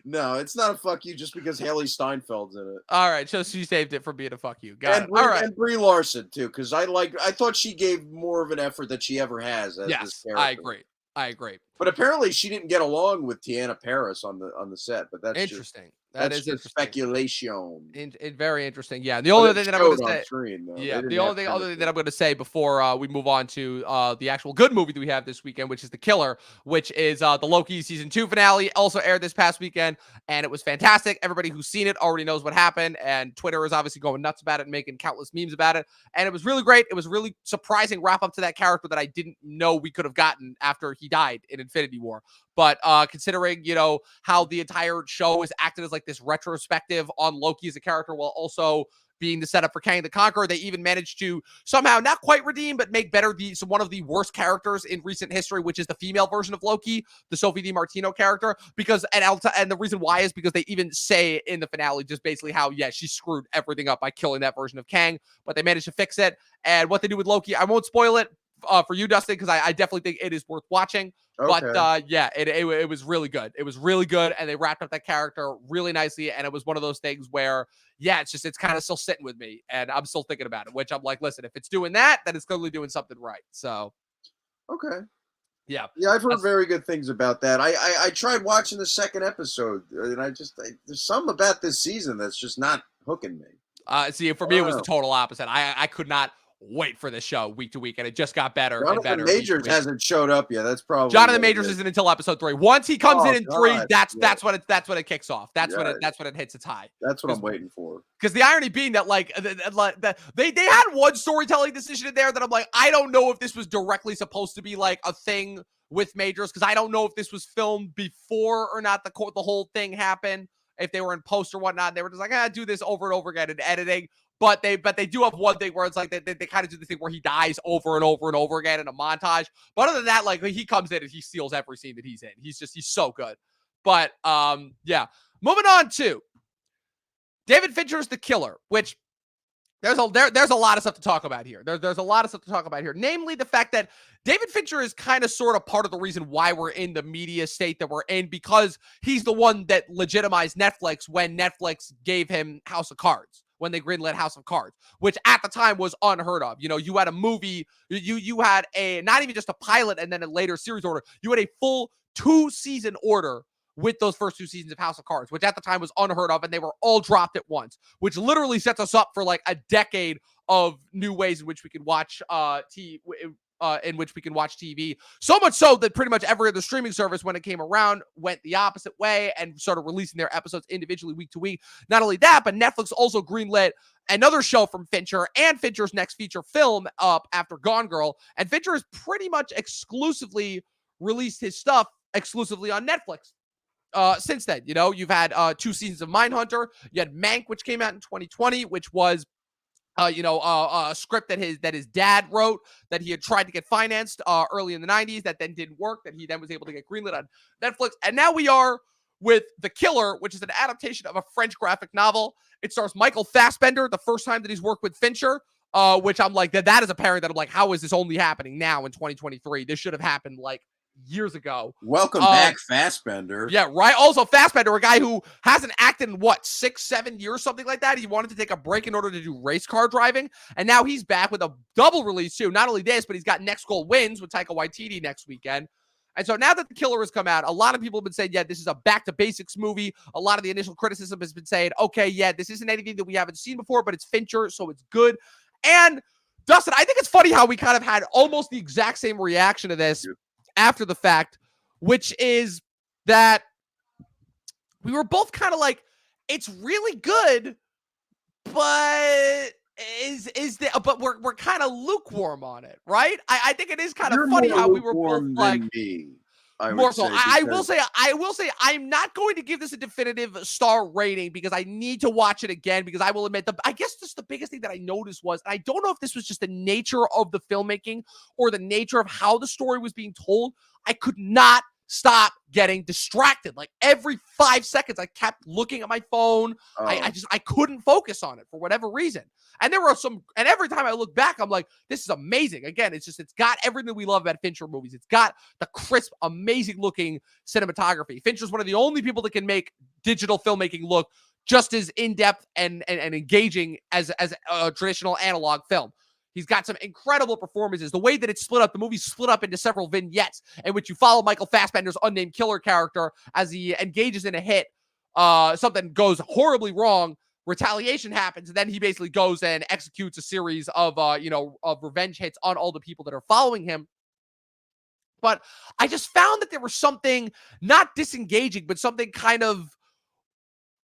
No, it's not a fuck you just because Haley Steinfeld's in it. All right, so she saved it from being a fuck you. Got it. All right. And Brie Larson too, because I thought she gave more of an effort than she ever has as this character. I agree. But apparently she didn't get along with Tiana Paris on the set. But that's interesting. That That's is just interesting. speculation. Very interesting. Yeah. The But only it thing that I'm going showed to on say, screen, though. They yeah, didn't the have only time other to thing that I'm going to say before we move on to the actual good movie that we have this weekend, which is The Killer, which is the Loki season 2 finale, also aired this past weekend, and it was fantastic. Everybody who's seen it already knows what happened, and Twitter is obviously going nuts about it and making countless memes about it. And it was really great. It was really surprising wrap up to that character that I didn't know we could have gotten after he died in Infinity War. But considering, how the entire show is acted as like this retrospective on Loki as a character while also being the setup for Kang the Conqueror, they even managed to somehow not quite redeem, but make better one of the worst characters in recent history, which is the female version of Loki, the Sophie DiMartino character. And the reason why is because they even say in the finale just basically how, yeah, she screwed everything up by killing that version of Kang, but they managed to fix it. And what they do with Loki, I won't spoil it for you, Dustin, because I definitely think it is worth watching. But Okay. yeah, it was really good. It was really good, and they wrapped up that character really nicely. And it was one of those things where, yeah, it's kind of still sitting with me, and I'm still thinking about it. Which I'm like, listen, if it's doing that, then it's clearly doing something right. So Okay. yeah, Yeah, I've heard that's, very good things about that. I tried watching the second episode, and there's something about this season that's just not hooking me. see, for I me, it don't was the know. total opposite. I could not wait for this show week to week, and it just got better and Jonathan better each Majors week. hasn't showed up yet. That's probably Jonathan what it Majors is. isn't until episode 3. Once he comes Oh in 3, God. that's Yeah. that's when it kicks off. That's when Yeah. it hits its high. That's what I'm waiting for. Because the irony being that they had one storytelling decision in there that I'm like, I don't know if this was directly supposed to be like a thing with Majors, because I don't know if this was filmed before or not the whole thing happened, if they were in post or whatnot. They were just like, do this over and over again in editing. But they do have one thing where it's like they kind of do the thing where he dies over and over and over again in a montage. But other than that, like, he comes in and he steals every scene that he's in. He's so good. But yeah. Moving on to David Fincher's The Killer, which there's a lot of stuff to talk about here. There's a lot of stuff to talk about here. Namely, the fact that David Fincher is kind of sort of part of the reason why we're in the media state that we're in, because he's the one that legitimized Netflix when Netflix gave him House of Cards, when they greenlit House of Cards, which at the time was unheard of. You had a movie, you had a not even just a pilot and then a later series order. You had a full 2-season order with those first 2 seasons of House of Cards, which at the time was unheard of, and they were all dropped at once, which literally sets us up for like a decade of new ways in which we can watch TV. So much so that pretty much every other streaming service, when it came around, went the opposite way and started releasing their episodes individually week to week. Not only that, but Netflix also greenlit another show from Fincher and Fincher's next feature film up after Gone Girl. And Fincher has pretty much exclusively released his stuff exclusively on Netflix. Since then, you've had 2 seasons of Mindhunter. You had Mank, which came out in 2020, which was a script that his dad wrote, that he had tried to get financed early in the 90s, that then didn't work, that he then was able to get greenlit on Netflix. And now we are with The Killer, which is an adaptation of a French graphic novel. It stars Michael Fassbender, the first time that he's worked with Fincher, which I'm like, that is a pairing that I'm like, how is this only happening now in 2023? This should have happened like years ago. Welcome back, Fassbender. Yeah, right. Also, Fassbender, a guy who hasn't acted in 6-7 years, something like that. He wanted to take a break in order to do race car driving, and now he's back with a double release too. Not only this, but he's got Next Goal Wins with Taika Waititi next weekend. And so now that The Killer has come out, a lot of people have been saying, yeah, this is a back to basics movie. A lot of the initial criticism has been saying, okay, yeah, this isn't anything that we haven't seen before, but it's Fincher, so it's good. And Dustin, I think it's funny how we kind of had almost the exact same reaction to this after the fact, which is that we were both kind of like, it's really good, but we're kind of lukewarm on it, right? I think it is kind of funny how we were both like me. I more would so. say, I will say I'm not going to give this a definitive star rating because I need to watch it again, because I will admit I guess just the biggest thing that I noticed was, I don't know if this was just the nature of the filmmaking or the nature of how the story was being told, I could not stop getting distracted. Like every 5 seconds I kept looking at my phone. I couldn't focus on it for whatever reason. And there were and every time I look back, I'm like, this is amazing. Again, it's got everything we love about Fincher movies. It's got the crisp, amazing looking cinematography. Fincher's one of the only people that can make digital filmmaking look just as in-depth and engaging as a traditional analog film. He's got some incredible performances. The way that it's split up, the movie's split up into several vignettes in which you follow Michael Fassbender's unnamed killer character as he engages in a hit something goes horribly wrong, retaliation happens, and then he basically goes and executes a series of of revenge hits on all the people that are following him. But I just found that there was something not disengaging, but something kind of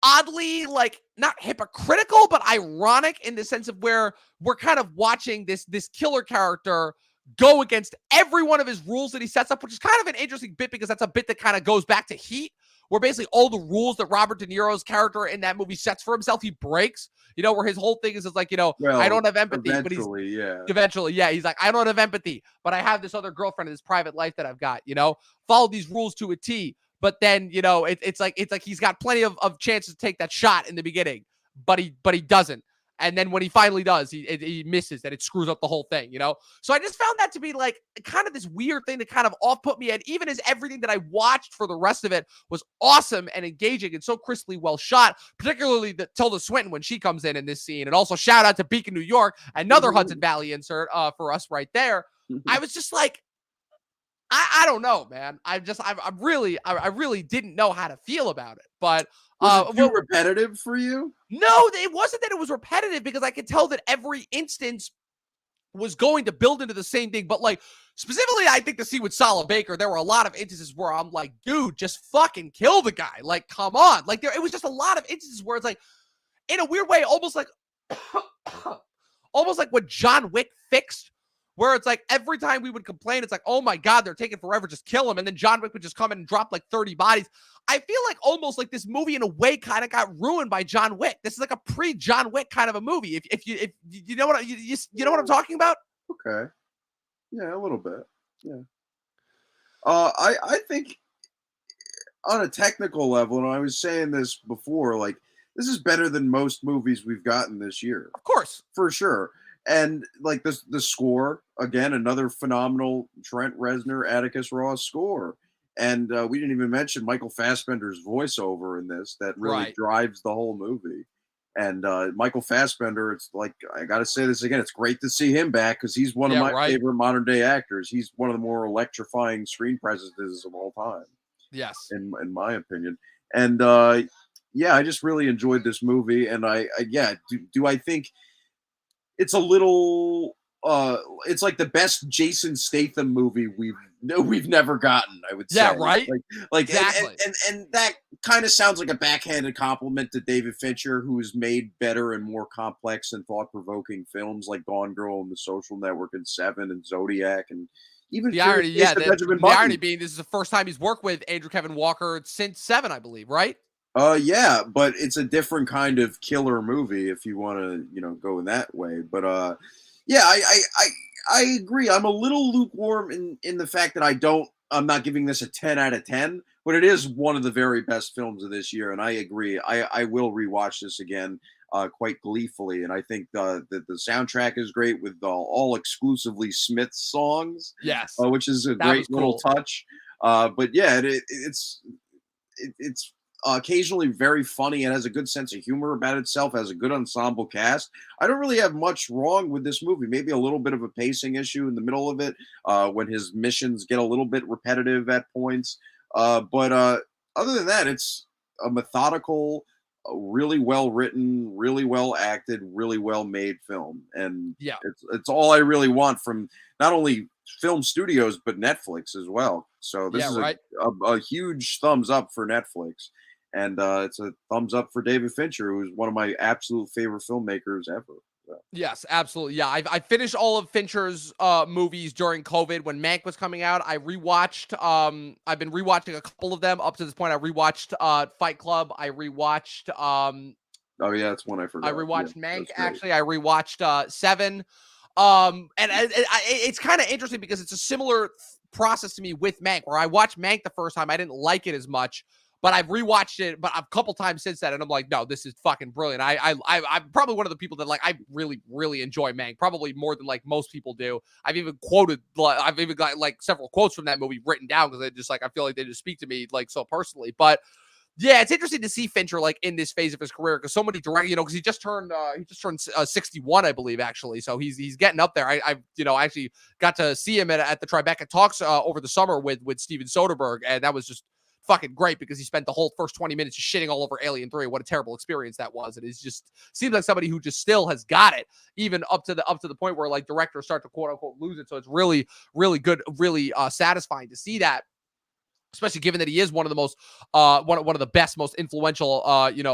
oddly, like, not hypocritical, but ironic in the sense of where we're kind of watching this killer character go against every one of his rules that he sets up, which is kind of an interesting bit because that's a bit that kind of goes back to Heat, where basically all the rules that Robert De Niro's character in that movie sets for himself, he breaks. Where his whole thing is like, I Well, don't have empathy, but he's eventually, yeah. eventually, yeah, he's like, I don't have empathy, but I have this other girlfriend in this private life that I've got, follow these rules to a T. But then, it's like he's got plenty of chances to take that shot in the beginning, but he doesn't. And then when he finally does, he misses, and it screws up the whole thing, So I just found that to be like kind of this weird thing to kind of off-put me. And even as everything that I watched for the rest of it was awesome and engaging and so crisply well shot, particularly Tilda Swinton when she comes in this scene. And also shout out to Beacon, New York, another Hudson Valley insert for us right there. I was just like, I don't know, man. I really didn't know how to feel about it. But was it too repetitive for you? No, it wasn't that it was repetitive, because I could tell that every instance was going to build into the same thing. But like specifically, I think the scene with Sala Baker, there were a lot of instances where I'm like, dude, just fucking kill the guy. Like, come on. Like it was just a lot of instances where it's like, in a weird way, almost like what John Wick fixed, where it's like every time we would complain, it's like, oh my God, they're taking forever, just kill him. And then John Wick would just come in and drop like 30 bodies. I feel like almost like this movie in a way kind of got ruined by John Wick. This is like a pre-John Wick kind of a movie. If you know what you know what I'm talking about? Okay. Yeah, a little bit. Yeah. I think on a technical level, and I was saying this before, like, this is better than most movies we've gotten this year. Of course. For sure. And like the score, again, another phenomenal Trent Reznor, Atticus Ross score. And we didn't even mention Michael Fassbender's voiceover in this that really drives the whole movie. And Michael Fassbender, it's like, I got to say this again, it's great to see him back because he's one of my favorite modern day actors. He's one of the more electrifying screen presences of all time. Yes. In my opinion. And yeah, I just really enjoyed this movie. And do I think it's a little it's like the best Jason Statham movie we've never gotten, I would say. Yeah, right. Like exactly. and that kind of sounds like a backhanded compliment to David Fincher, who's made better and more complex and thought-provoking films like Gone Girl and The Social Network and Seven and Zodiac, and even the irony, the irony being this is the first time he's worked with Andrew Kevin Walker since Seven, I believe, right? Yeah, but it's a different kind of killer movie if you want to, go in that way. But yeah, I agree. I'm a little lukewarm in the fact that I'm not giving this a 10 out of 10, but it is one of the very best films of this year, and I agree. I will rewatch this again quite gleefully, and I think that the soundtrack is great with all exclusively Smith songs. Yes, which is a great little touch. But yeah, it's occasionally very funny and has a good sense of humor about itself, has a good ensemble cast. I don't really have much wrong with this movie. Maybe a little bit of a pacing issue in the middle of it when his missions get a little bit repetitive at points. But other than that, it's a methodical, really well written, really well acted, really well made film. And yeah, it's all I really want from not only film studios, but Netflix as well. So this is a huge thumbs up for Netflix. And it's a thumbs up for David Fincher, who's one of my absolute favorite filmmakers ever. So. Yes, absolutely. Yeah, I finished all of Fincher's movies during COVID when Mank was coming out. I rewatched. I've been rewatching a couple of them up to this point. I rewatched Fight Club. I rewatched. Oh yeah, that's one I forgot. I rewatched Mank. Actually, I rewatched Seven. And it's kind of interesting because it's a similar process to me with Mank, where I watched Mank the first time. I didn't like it as much. But I've rewatched it, a couple times since then, and I'm like, no, this is fucking brilliant. I'm probably one of the people that I really, really enjoy Mank, probably more than like most people do. I've even got like several quotes from that movie written down because I feel like they just speak to me like so personally. But yeah, it's interesting to see Fincher like in this phase of his career because so many directors, because he just turned 61, I believe, actually. So he's getting up there. I actually got to see him at the Tribeca Talks over the summer with Steven Soderbergh, and that was just fucking great because he spent the whole first 20 minutes just shitting all over Alien 3. What a terrible experience that was. And it's just seems like somebody who just still has got it, even up to the point where like directors start to quote unquote lose it. So it's really, really good, really satisfying to see that. Especially given that he is one of the most, one of the best, most influential,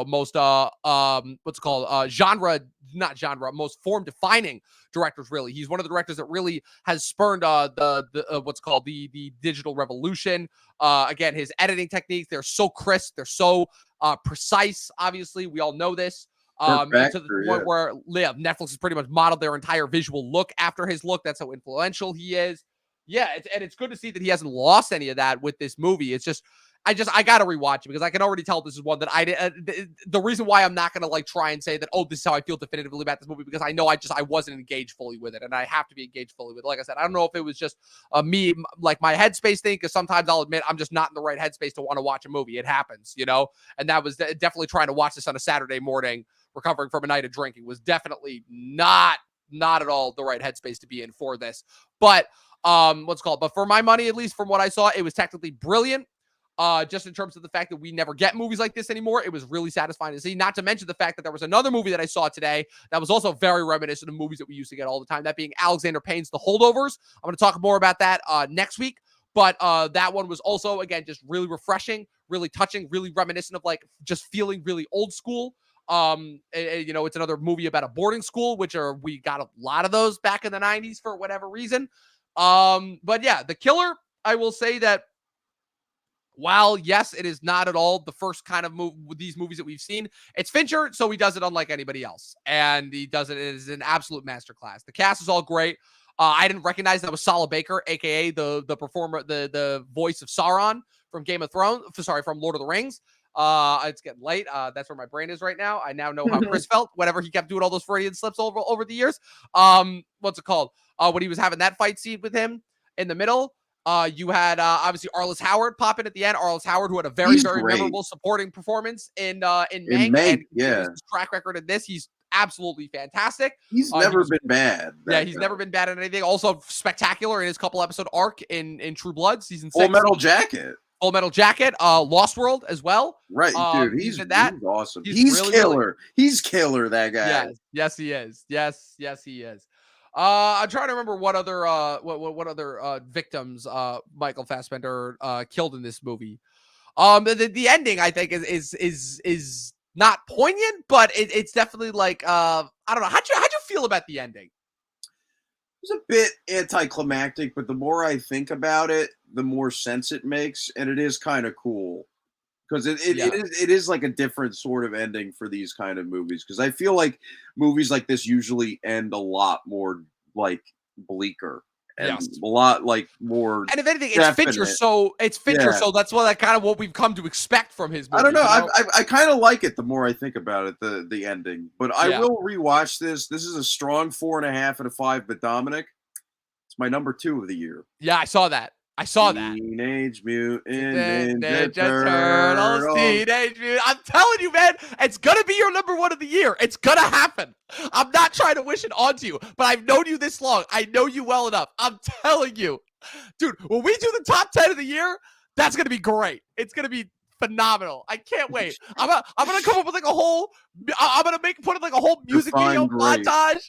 most, what's it called, most form-defining directors. Really, he's one of the directors that really has spurned what's called the digital revolution. Again, his editing techniques, they're so crisp, they're so precise. Obviously, we all know this. To the point where Netflix has pretty much modeled their entire visual look after his look. That's how influential he is. Yeah, it's good to see that he hasn't lost any of that with this movie. It's just, I got to rewatch it because I can already tell this is one that the reason why I'm not going to like try and say that, oh, this is how I feel definitively about this movie, because I know I wasn't engaged fully with it, and I have to be engaged fully with it. Like I said, I don't know if it was just me, like my headspace thing, because sometimes I'll admit I'm just not in the right headspace to want to watch a movie. It happens, and that was definitely trying to watch this on a Saturday morning, recovering from a night of drinking, was definitely not at all the right headspace to be in for this. But but for my money, at least from what I saw, it was technically brilliant. Just in terms of the fact that we never get movies like this anymore. It was really satisfying to see, not to mention the fact that there was another movie that I saw today that was also very reminiscent of movies that we used to get all the time, that being Alexander Payne's The Holdovers. I'm going to talk more about that next week, but that one was also, again, just really refreshing, really touching, really reminiscent of like just feeling really old school. It's another movie about a boarding school, we got a lot of those back in the 90s for whatever reason. But yeah, The Killer, I will say that while, yes, it is not at all the first kind of move with these movies that we've seen, it's Fincher, so he does it unlike anybody else. And he does it as an absolute masterclass. The cast is all great. I didn't recognize that was Sala Baker, aka the performer, the voice of Sauron from from Lord of the Rings. It's getting late. That's where my brain is right now. I now know how Chris felt whenever he kept doing all those Freudian slips over the years. What's it called? When he was having that fight scene with him in the middle. You had obviously Arliss Howard pop in at the end. Arliss Howard, who had a very memorable supporting performance in Mank, and his track record in this, he's absolutely fantastic. He's never been bad. He's never been bad at anything. Also spectacular in his couple episode arc in True Blood season 6. Full Metal Jacket. Full Metal Jacket, Lost World as well. Right, dude. He's awesome. He's really, killer. He's killer, that guy. Yes, he is. Yes, he is. I'm trying to remember what other victims Michael Fassbender killed in this movie. The ending, I think, is not poignant, but it's definitely like I don't know. How'd you feel about the ending? It's a bit anticlimactic, but the more I think about it, the more sense it makes, and it is kind of cool because it is like a different sort of ending for these kind of movies. Because I feel like movies like this usually end a lot more like bleaker and a lot like more. And if anything, it's Fincher, so so that's what we've come to expect from his movies. I don't know. I kind of like it the more I think about it, the ending. But I will rewatch this. This is a strong 4.5 out of 5. But Dominic, it's my number 2 of the year. Yeah, I saw that. Teenage Mutant Ninja Turtles. Teenage Mutant. I'm telling you, man, it's gonna be your number 1 of the year. It's gonna happen. I'm not trying to wish it onto you, but I've known you this long. I know you well enough. I'm telling you, dude. When we do the top 10 of the year, that's gonna be great. It's gonna be phenomenal. I can't wait. I'm gonna come up with like a whole. I'm gonna put like a whole music video montage.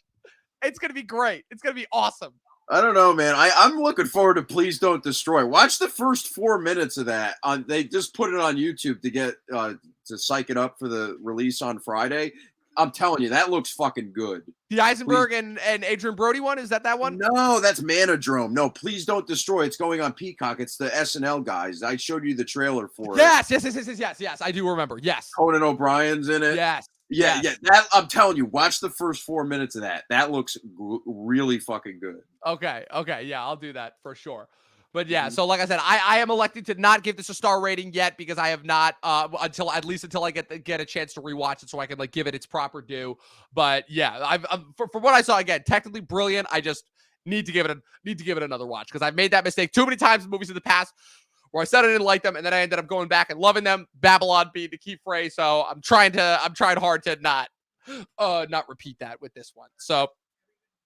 It's gonna be great. It's gonna be awesome. I don't know, man. I'm looking forward to Please Don't Destroy. Watch the first 4 minutes of that. They just put it on YouTube to get to psych it up for the release on Friday. I'm telling you, that looks fucking good. The Eisenberg and Adrian Brody one, is that one? No, that's Manodrome. No, Please Don't Destroy. It's going on Peacock. It's the SNL guys. I showed you the trailer for it. Yes. I do remember. Yes. Conan O'Brien's in it. Yes. Yeah. That, I'm telling you, watch the first 4 minutes of that. That looks really fucking good. Okay. Yeah, I'll do that for sure. But yeah, so like I said, I am electing to not give this a star rating yet because I have not until I get a chance to rewatch it so I can like give it its proper due. But yeah, for what I saw, again, technically brilliant. I just need to give it another watch because I've made that mistake too many times in movies in the past where I said I didn't like them and then I ended up going back and loving them. Babylon being the key phrase. So I'm trying hard to not repeat that with this one. So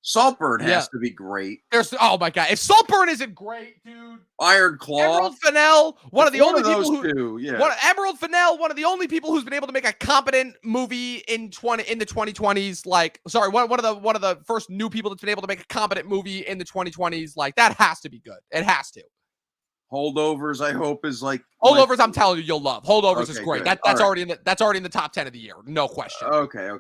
Saltburn Yeah. has to be great. Oh my god, if Saltburn isn't great, dude. Iron Claw. Emerald Fennell, one of the only people who Emerald Fennell, one of the only people who's been able to make a competent movie in the 2020s. Like, sorry, one of the first new people that's been able to make a competent movie in the 2020s. Like, that has to be good. It has to. Holdovers, I hope, is like Holdovers. I'm telling you, you'll love. Holdovers is great. Good. That's already in the top 10 of the year, no question. Okay.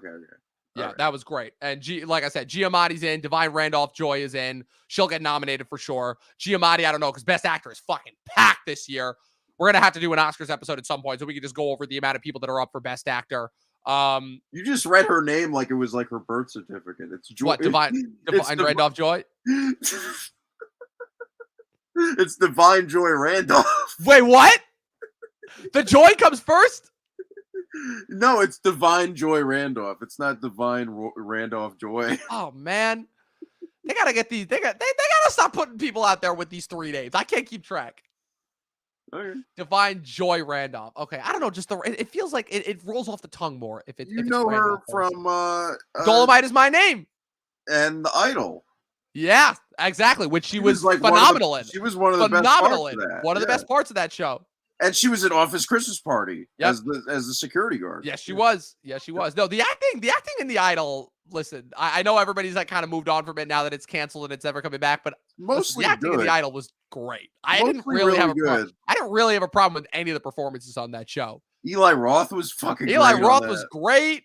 Yeah, right. That was great. And like I said, Giamatti's in. Divine Randolph Joy is in. She'll get nominated for sure. Giamatti, I don't know, because Best Actor is fucking packed this year. We're going to have to do an Oscars episode at some point so we can just go over the amount of people that are up for Best Actor. You just read her name like it was like her birth certificate. It's Joy. What, Divine Randolph Joy? It's Divine Joy Randolph. Wait, what? The Joy comes first? No, it's Divine Joy Randolph. It's not Divine Randolph Joy. Oh man, they gotta get these. They gotta stop putting people out there with these 3 names. I can't keep track. Okay. Divine Joy Randolph. Okay, I don't know. Just it feels like it rolls off the tongue more. If it's know her from Dolomite Is My Name and The Idol. Yeah, exactly. Which she was like phenomenal in. She was one of the best parts of that. One of the best parts of that show. And she was at Office Christmas Party as the security guard. Yes, she was. Yes, she was. No, the acting in The Idol. Listen, I know everybody's like kind of moved on from it now that it's canceled and it's never coming back, but mostly the acting in The Idol was great. I didn't really have a problem with any of the performances on that show. Eli Roth was fucking. Eli Roth was great.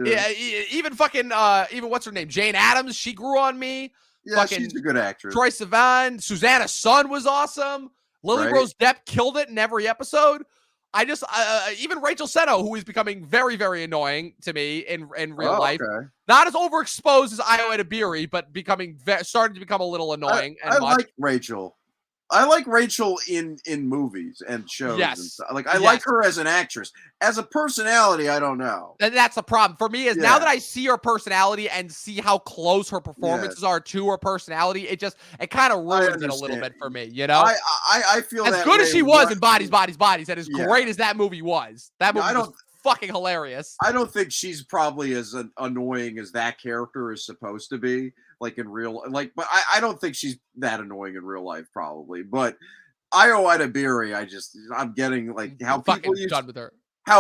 Yeah, even what's her name, Jane Addams. She grew on me. Yeah, she's a good actress. Troye Sivan, Susanna Son was awesome. Lily Rose Depp killed it in every episode. I just even Rachel Senow, who is becoming very, very annoying to me in real life. Okay. Not as overexposed as Io Edebiri, but starting to become a little annoying. I like Rachel. I like Rachel in movies and shows. Yes. And stuff. Like I like her as an actress. As a personality, I don't know. And that's the problem for me is now that I see her personality and see how close her performances are to her personality, it kind of ruins it a little bit for me. You know, I feel as good as she was in Bodies, and as great as that movie was. That movie was fucking hilarious. I don't think she's probably as annoying as that character is supposed to be. Like in real, but I don't think she's that annoying in real life, probably. But Io Edebiri, I'm getting like how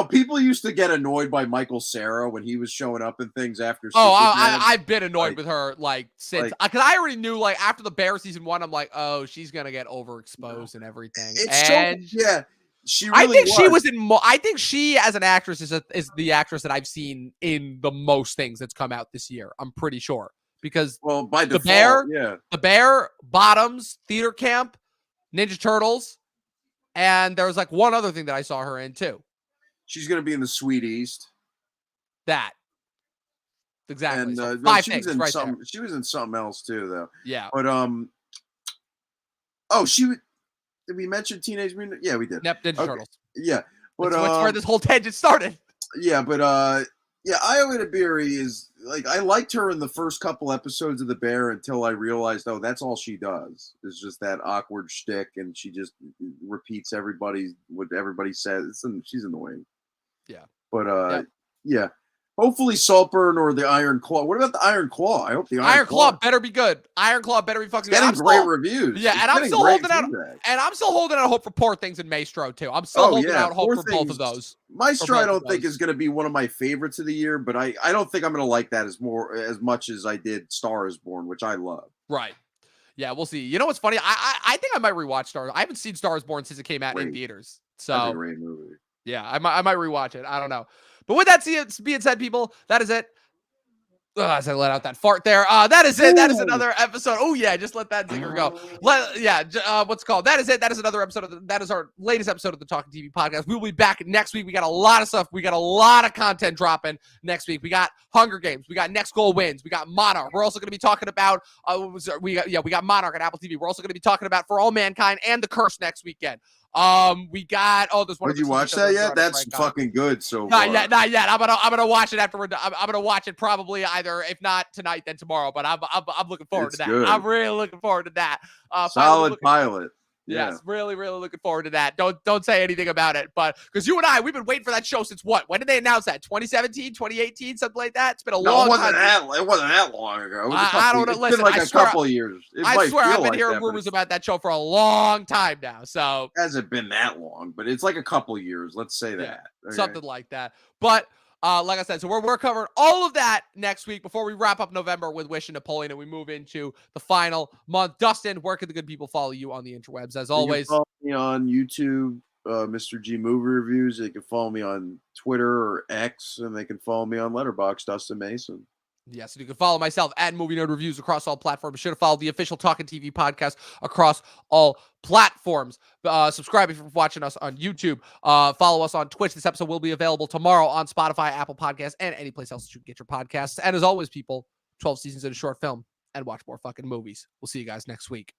people used to get annoyed by Michael Cera when he was showing up in things after. I've been annoyed with her since because I already knew after the Bear season 1, I'm like, oh, she's gonna get overexposed and everything. She really I think she as an actress is the actress that I've seen in the most things that's come out this year. I'm pretty sure. Because by default, the Bear, Bottoms, Theater Camp, Ninja Turtles, and there was one other thing that I saw her in too. She's going to be in the Sweet East. That exactly. And so she was in something else too, though. Yeah. But did we mention Teenage Mutant? Yeah, we did. Yep, Ninja Turtles. Yeah, but that's where this whole tangent started. Yeah, but Io Edebiri is I liked her in the first couple episodes of The Bear until I realized, that's all she does is just that awkward shtick, and she just repeats what everybody says, and she's annoying. Yeah, but yeah. Hopefully Saltburn or the Iron Claw. What about the Iron Claw? I hope the Iron Claw better be good. Iron Claw better be fucking good. Getting great reviews. Yeah, and I'm still holding out. And I'm still holding out hope for Poor Things and Maestro too. I'm still holding out hope for both of those. Maestro, I don't think is going to be one of my favorites of the year, but I don't think I'm going to like that as much as I did Star Is Born, which I love. Right. Yeah, we'll see. You know what's funny? I think I might rewatch Star. I haven't seen Star Is Born since it came out in theaters. So that's a great movie. Yeah, I might rewatch it. I don't know. But with that being said, people, that is it. As I let out that fart there. That is it. That is another episode. Oh yeah, just let that zinger go. What's it called? That is it. That is another episode. That is our latest episode of the Talkin TV podcast. We'll be back next week. We got a lot of stuff. We got a lot of content dropping next week. We got Hunger Games. We got Next Goal Wins. We got Monarch. We're also going to be talking about. We got Monarch on Apple TV. We're also going to be talking about For All Mankind and The Curse next weekend. We got there's one. Did you watch that yet? That's fucking good. So not yet. I'm gonna watch it after we're done. I'm gonna watch it probably either if not tonight then tomorrow. But I'm looking forward to that. Good. I'm really looking forward to that. Solid pilot. Yeah. Yes, really, really looking forward to that. Don't say anything about it, but because you and I, we've been waiting for that show since what? When did they announce that? 2017, 2018, something like that. It's been a No, long time. it wasn't that long ago. It was a couple. I don't know. It's Listen, been like I a swear, couple of years. It I might swear, feel I've been like hearing that, but rumors about that show for a long time now. So it hasn't been that long, but it's like a couple of years. Let's say that. Okay? something like that. But like I said, so we're covering all of that next week before we wrap up November with Wish and Napoleon and we move into the final month. Dustin, where can the good people follow you on the interwebs? As You can always, follow me on YouTube, Mr. G Movie Reviews. They can follow me on Twitter or X, and they can follow me on Letterboxd, Dustin Mason. yes, and you can follow myself at Movie Nerd Reviews across all platforms. You should have followed the official Talkin TV podcast across all platforms. Subscribe if you're watching us on YouTube. Follow us on Twitch. This episode will be available tomorrow on Spotify, Apple Podcasts, and any place else you can get your podcasts. And as always, people, 12 seasons in a short film, and watch more fucking movies. We'll see you guys next week.